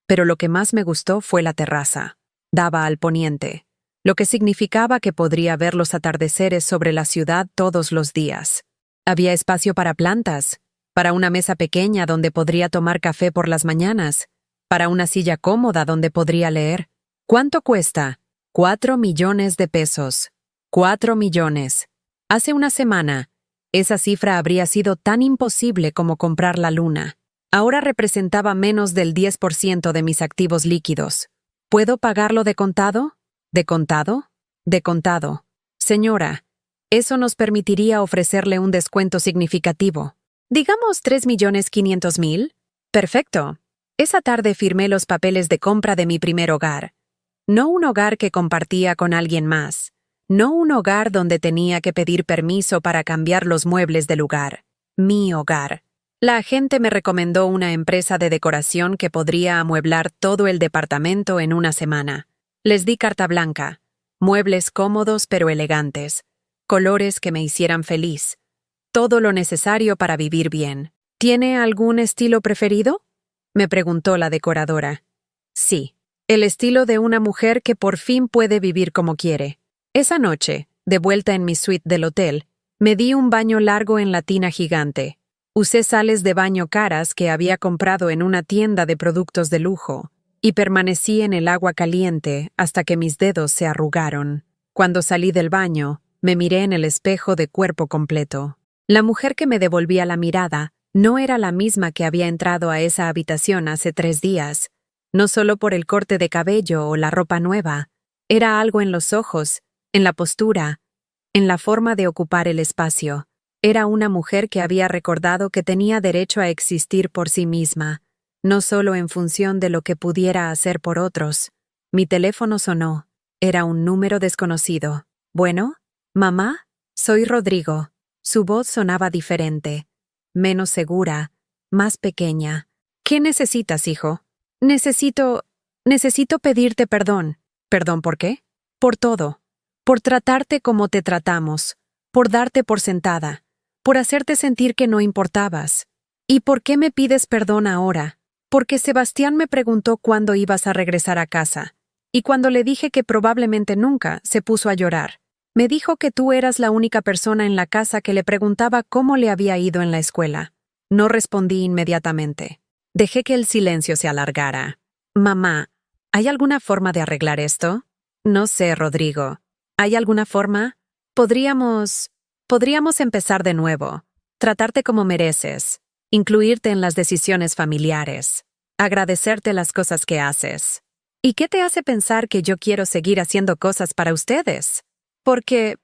Pero lo que más me gustó fue la terraza. Daba al poniente, lo que significaba que podría ver los atardeceres sobre la ciudad todos los días. Había espacio para plantas, para una mesa pequeña donde podría tomar café por las mañanas, para una silla cómoda donde podría leer. ¿Cuánto cuesta? 4 millones de pesos. 4 millones. Hace una semana, esa cifra habría sido tan imposible como comprar la luna. Ahora representaba menos del 10% de mis activos líquidos. ¿Puedo pagarlo de contado? ¿De contado? De contado. Señora, eso nos permitiría ofrecerle un descuento significativo. Digamos 3.500.000. Perfecto. Esa tarde firmé los papeles de compra de mi primer hogar. No un hogar que compartía con alguien más. No un hogar donde tenía que pedir permiso para cambiar los muebles de lugar. Mi hogar. La agente me recomendó una empresa de decoración que podría amueblar todo el departamento en una semana. Les di carta blanca. Muebles cómodos pero elegantes. Colores que me hicieran feliz. Todo lo necesario para vivir bien. ¿Tiene algún estilo preferido?, me preguntó la decoradora. Sí, el estilo de una mujer que por fin puede vivir como quiere. Esa noche, de vuelta en mi suite del hotel, me di un baño largo en la tina gigante. Usé sales de baño caras que había comprado en una tienda de productos de lujo, y permanecí en el agua caliente hasta que mis dedos se arrugaron. Cuando salí del baño, me miré en el espejo de cuerpo completo. La mujer que me devolvía la mirada no era la misma que había entrado a esa habitación hace 3 días, no solo por el corte de cabello o la ropa nueva, era algo en los ojos, en la postura, en la forma de ocupar el espacio. Era una mujer que había recordado que tenía derecho a existir por sí misma, no solo en función de lo que pudiera hacer por otros. Mi teléfono sonó. Era un número desconocido. ¿Bueno? ¿Mamá? Soy Rodrigo. Su voz sonaba diferente. Menos segura, más pequeña. ¿Qué necesitas, hijo? Necesito pedirte perdón. ¿Perdón por qué? Por todo. Por tratarte como te tratamos. Por darte por sentada. Por hacerte sentir que no importabas. ¿Y por qué me pides perdón ahora? Porque Sebastián me preguntó cuándo ibas a regresar a casa. Y cuando le dije que probablemente nunca, se puso a llorar. Me dijo que tú eras la única persona en la casa que le preguntaba cómo le había ido en la escuela. No respondí inmediatamente. Dejé que el silencio se alargara. Mamá, ¿hay alguna forma de arreglar esto? No sé, Rodrigo. ¿Hay alguna forma? Podríamos empezar de nuevo. Tratarte como mereces. Incluirte en las decisiones familiares. Agradecerte las cosas que haces. ¿Y qué te hace pensar que yo quiero seguir haciendo cosas para ustedes? Porque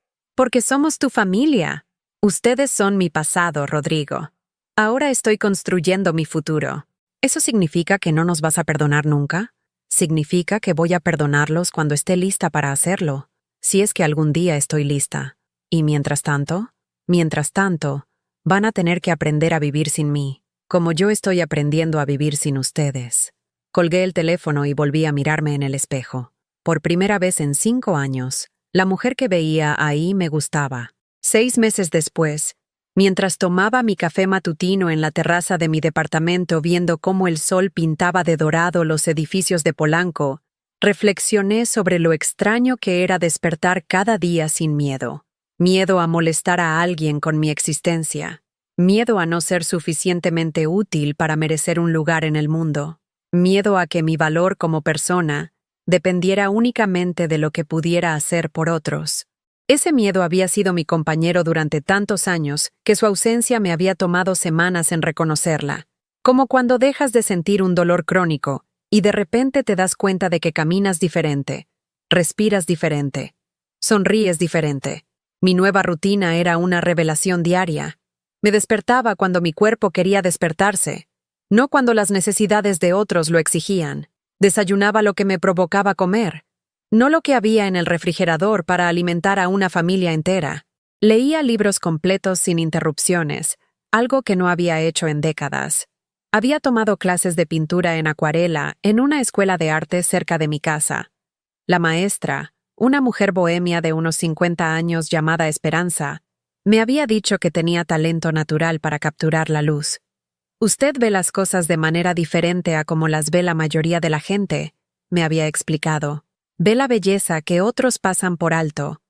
somos tu familia. Ustedes son mi pasado, Rodrigo. Ahora estoy construyendo mi futuro. ¿Eso significa que no nos vas a perdonar nunca? Significa que voy a perdonarlos cuando esté lista para hacerlo, si es que algún día estoy lista. Y mientras tanto, van a tener que aprender a vivir sin mí, como yo estoy aprendiendo a vivir sin ustedes. Colgué el teléfono y volví a mirarme en el espejo. Por primera vez en 5 años, la mujer que veía ahí me gustaba. 6 meses después, mientras tomaba mi café matutino en la terraza de mi departamento viendo cómo el sol pintaba de dorado los edificios de Polanco, reflexioné sobre lo extraño que era despertar cada día sin miedo. Miedo a molestar a alguien con mi existencia. Miedo a no ser suficientemente útil para merecer un lugar en el mundo. Miedo a que mi valor como persona dependiera únicamente de lo que pudiera hacer por otros. Ese miedo había sido mi compañero durante tantos años que su ausencia me había tomado semanas en reconocerla. Como cuando dejas de sentir un dolor crónico y de repente te das cuenta de que caminas diferente, respiras diferente, sonríes diferente. Mi nueva rutina era una revelación diaria. Me despertaba cuando mi cuerpo quería despertarse, no cuando las necesidades de otros lo exigían. Desayunaba lo que me provocaba comer, no lo que había en el refrigerador para alimentar a una familia entera. Leía libros completos sin interrupciones, algo que no había hecho en décadas. Había tomado clases de pintura en acuarela en una escuela de arte cerca de mi casa. La maestra, una mujer bohemia de unos 50 años llamada Esperanza, me había dicho que tenía talento natural para capturar la luz. Usted ve las cosas de manera diferente a como las ve la mayoría de la gente, me había explicado. Ve la belleza que otros pasan por alto.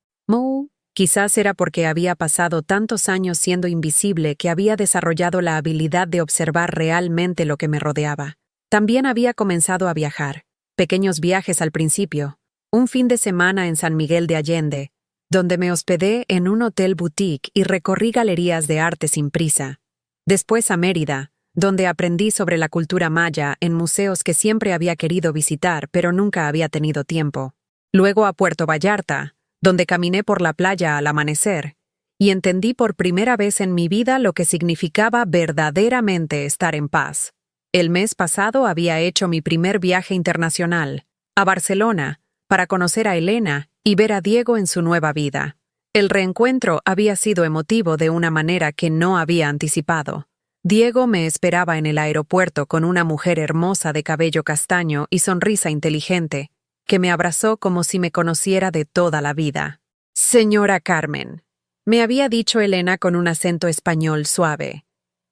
Quizás era porque había pasado tantos años siendo invisible que había desarrollado la habilidad de observar realmente lo que me rodeaba. También había comenzado a viajar, pequeños viajes al principio, un fin de semana en San Miguel de Allende, donde me hospedé en un hotel boutique y recorrí galerías de arte sin prisa. Después a Mérida, donde aprendí sobre la cultura maya en museos que siempre había querido visitar pero nunca había tenido tiempo. Luego a Puerto Vallarta, donde caminé por la playa al amanecer, y entendí por primera vez en mi vida lo que significaba verdaderamente estar en paz. El mes pasado había hecho mi primer viaje internacional, a Barcelona, para conocer a Elena y ver a Diego en su nueva vida. El reencuentro había sido emotivo de una manera que no había anticipado. Diego me esperaba en el aeropuerto con una mujer hermosa de cabello castaño y sonrisa inteligente, que me abrazó como si me conociera de toda la vida. «Señora Carmen», me había dicho Elena con un acento español suave.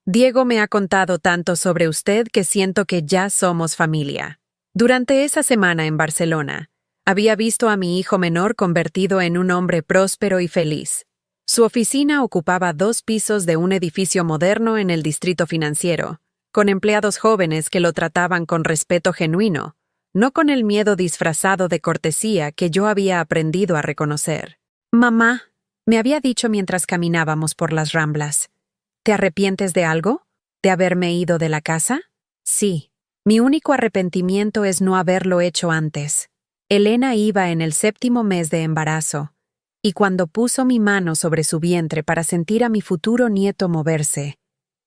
«Diego me ha contado tanto sobre usted que siento que ya somos familia». Durante esa semana en Barcelona, había visto a mi hijo menor convertido en un hombre próspero y feliz. Su oficina ocupaba 2 pisos de un edificio moderno en el distrito financiero, con empleados jóvenes que lo trataban con respeto genuino, no con el miedo disfrazado de cortesía que yo había aprendido a reconocer. «Mamá», me había dicho mientras caminábamos por las Ramblas, «¿te arrepientes de algo? ¿De haberme ido de la casa?» «Sí. Mi único arrepentimiento es no haberlo hecho antes». Elena iba en el 7º mes de embarazo, y cuando puso mi mano sobre su vientre para sentir a mi futuro nieto moverse,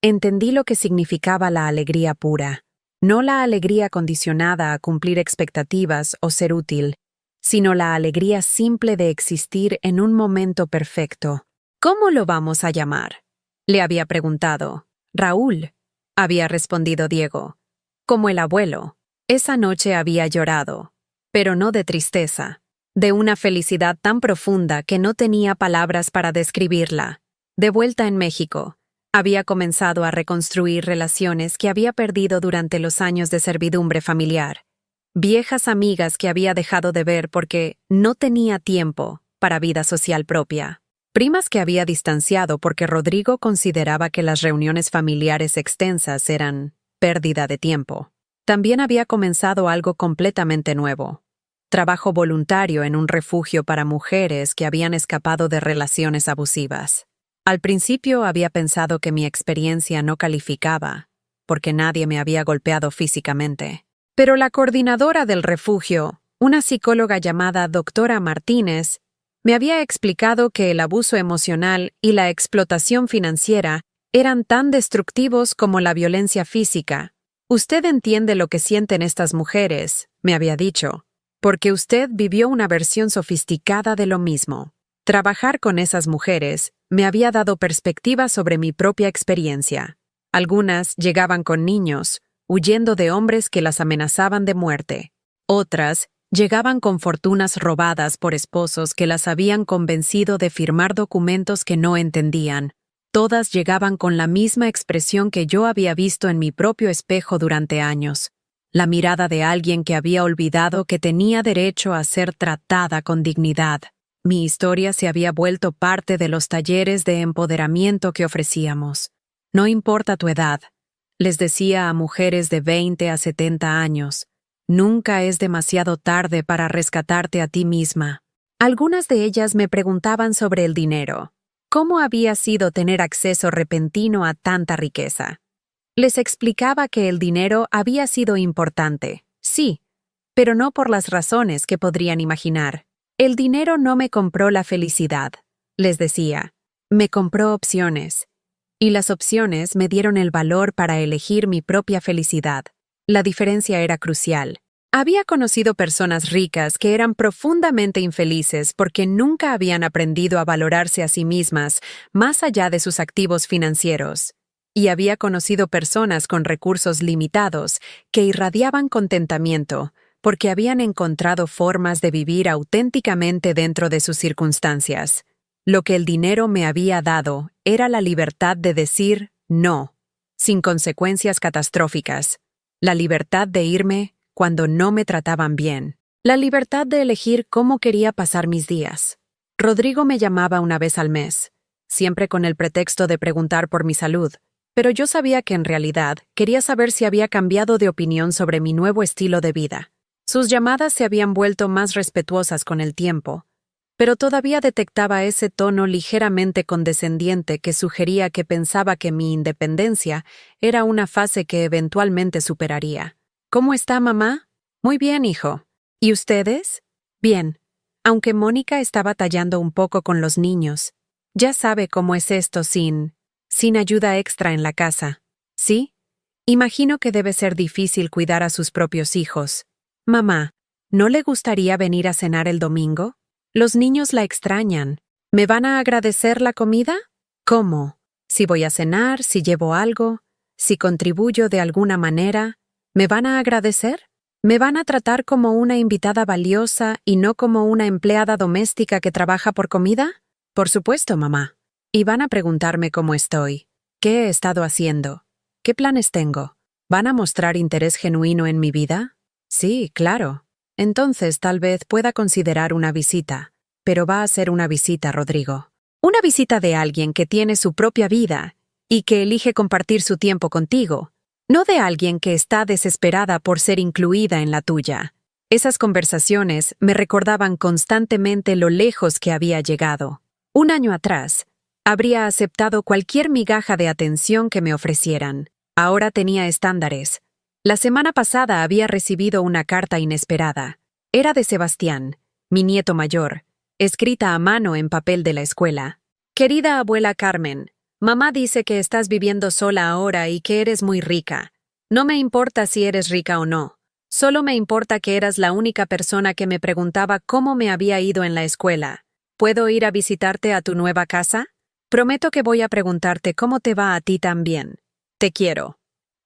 entendí lo que significaba la alegría pura. No la alegría condicionada a cumplir expectativas o ser útil, sino la alegría simple de existir en un momento perfecto. «¿Cómo lo vamos a llamar?», le había preguntado. «Raúl», había respondido Diego. Como el abuelo. Esa noche había llorado, pero no de tristeza, de una felicidad tan profunda que no tenía palabras para describirla. De vuelta en México, había comenzado a reconstruir relaciones que había perdido durante los años de servidumbre familiar. Viejas amigas que había dejado de ver porque no tenía tiempo para vida social propia. Primas que había distanciado porque Rodrigo consideraba que las reuniones familiares extensas eran pérdida de tiempo. También había comenzado algo completamente nuevo. Trabajo voluntario en un refugio para mujeres que habían escapado de relaciones abusivas. Al principio había pensado que mi experiencia no calificaba, porque nadie me había golpeado físicamente. Pero la coordinadora del refugio, una psicóloga llamada Doctora Martínez, me había explicado que el abuso emocional y la explotación financiera eran tan destructivos como la violencia física. «Usted entiende lo que sienten estas mujeres», me había dicho, «porque usted vivió una versión sofisticada de lo mismo». Trabajar con esas mujeres me había dado perspectiva sobre mi propia experiencia. Algunas llegaban con niños, huyendo de hombres que las amenazaban de muerte. Otras llegaban con fortunas robadas por esposos que las habían convencido de firmar documentos que no entendían. Todas llegaban con la misma expresión que yo había visto en mi propio espejo durante años. La mirada de alguien que había olvidado que tenía derecho a ser tratada con dignidad. Mi historia se había vuelto parte de los talleres de empoderamiento que ofrecíamos. «No importa tu edad», les decía a mujeres de 20 a 70 años, «nunca es demasiado tarde para rescatarte a ti misma». Algunas de ellas me preguntaban sobre el dinero. ¿Cómo había sido tener acceso repentino a tanta riqueza? Les explicaba que el dinero había sido importante, sí, pero no por las razones que podrían imaginar. «El dinero no me compró la felicidad», les decía, «me compró opciones. Y las opciones me dieron el valor para elegir mi propia felicidad». La diferencia era crucial. Había conocido personas ricas que eran profundamente infelices porque nunca habían aprendido a valorarse a sí mismas más allá de sus activos financieros. Y había conocido personas con recursos limitados que irradiaban contentamiento porque habían encontrado formas de vivir auténticamente dentro de sus circunstancias. Lo que el dinero me había dado era la libertad de decir no, sin consecuencias catastróficas. La libertad de irme cuando no me trataban bien. La libertad de elegir cómo quería pasar mis días. Rodrigo me llamaba una vez al mes, siempre con el pretexto de preguntar por mi salud. Pero yo sabía que en realidad quería saber si había cambiado de opinión sobre mi nuevo estilo de vida. Sus llamadas se habían vuelto más respetuosas con el tiempo, pero todavía detectaba ese tono ligeramente condescendiente que sugería que pensaba que mi independencia era una fase que eventualmente superaría. ¿Cómo está, mamá? Muy bien, hijo. ¿Y ustedes? Bien. Aunque Mónica está batallando un poco con los niños. Ya sabe cómo es esto sin ayuda extra en la casa. ¿Sí? Imagino que debe ser difícil cuidar a sus propios hijos. Mamá, ¿no le gustaría venir a cenar el domingo? Los niños la extrañan. ¿Me van a agradecer la comida? ¿Cómo? Si voy a cenar, si llevo algo, si contribuyo de alguna manera, ¿me van a agradecer? ¿Me van a tratar como una invitada valiosa y no como una empleada doméstica que trabaja por comida? Por supuesto, mamá. Y van a preguntarme cómo estoy, qué he estado haciendo, qué planes tengo. ¿Van a mostrar interés genuino en mi vida? Sí, claro. Entonces tal vez pueda considerar una visita, pero va a ser una visita, Rodrigo. Una visita de alguien que tiene su propia vida y que elige compartir su tiempo contigo, no de alguien que está desesperada por ser incluida en la tuya. Esas conversaciones me recordaban constantemente lo lejos que había llegado. Un año atrás, habría aceptado cualquier migaja de atención que me ofrecieran. Ahora tenía estándares. La semana pasada había recibido una carta inesperada. Era de Sebastián, mi nieto mayor, escrita a mano en papel de la escuela. Querida abuela Carmen, mamá dice que estás viviendo sola ahora y que eres muy rica. No me importa si eres rica o no. Solo me importa que eras la única persona que me preguntaba cómo me había ido en la escuela. ¿Puedo ir a visitarte a tu nueva casa? Prometo que voy a preguntarte cómo te va a ti también. Te quiero.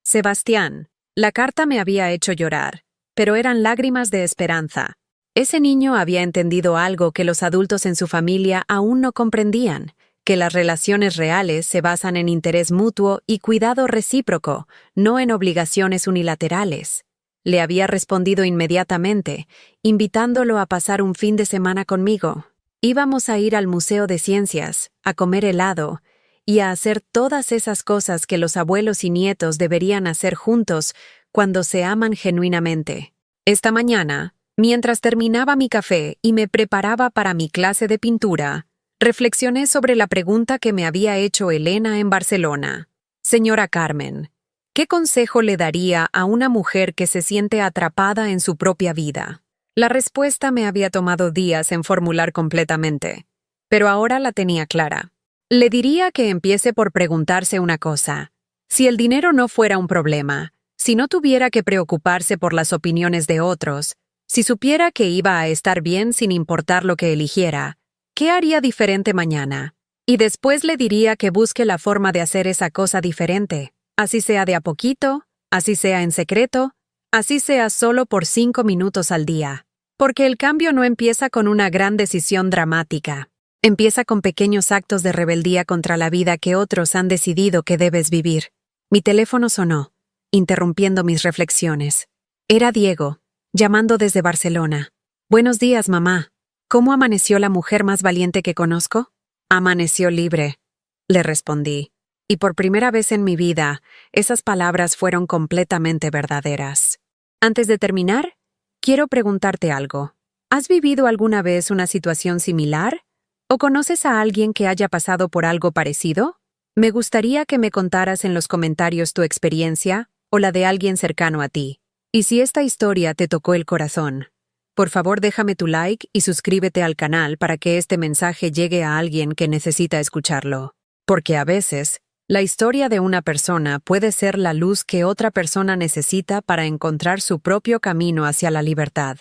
Sebastián. La carta me había hecho llorar, pero eran lágrimas de esperanza. Ese niño había entendido algo que los adultos en su familia aún no comprendían, que las relaciones reales se basan en interés mutuo y cuidado recíproco, no en obligaciones unilaterales. Le había respondido inmediatamente, invitándolo a pasar un fin de semana conmigo. Íbamos a ir al Museo de Ciencias, a comer helado, y a hacer todas esas cosas que los abuelos y nietos deberían hacer juntos cuando se aman genuinamente. Esta mañana, mientras terminaba mi café y me preparaba para mi clase de pintura, reflexioné sobre la pregunta que me había hecho Elena en Barcelona. Señora Carmen, ¿qué consejo le daría a una mujer que se siente atrapada en su propia vida? La respuesta me había tomado días en formular completamente, pero ahora la tenía clara. Le diría que empiece por preguntarse una cosa. Si el dinero no fuera un problema, si no tuviera que preocuparse por las opiniones de otros, si supiera que iba a estar bien sin importar lo que eligiera, ¿qué haría diferente mañana? Y después le diría que busque la forma de hacer esa cosa diferente, así sea de a poquito, así sea en secreto, así sea solo por 5 minutos al día. Porque el cambio no empieza con una gran decisión dramática. Empieza con pequeños actos de rebeldía contra la vida que otros han decidido que debes vivir. Mi teléfono sonó, interrumpiendo mis reflexiones. Era Diego, llamando desde Barcelona. Buenos días, mamá. ¿Cómo amaneció la mujer más valiente que conozco? Amaneció libre, le respondí. Y por primera vez en mi vida, esas palabras fueron completamente verdaderas. Antes de terminar, quiero preguntarte algo. ¿Has vivido alguna vez una situación similar? ¿O conoces a alguien que haya pasado por algo parecido? Me gustaría que me contaras en los comentarios tu experiencia o la de alguien cercano a ti. Y si esta historia te tocó el corazón, por favor déjame tu like y suscríbete al canal para que este mensaje llegue a alguien que necesita escucharlo. Porque a veces, la historia de una persona puede ser la luz que otra persona necesita para encontrar su propio camino hacia la libertad.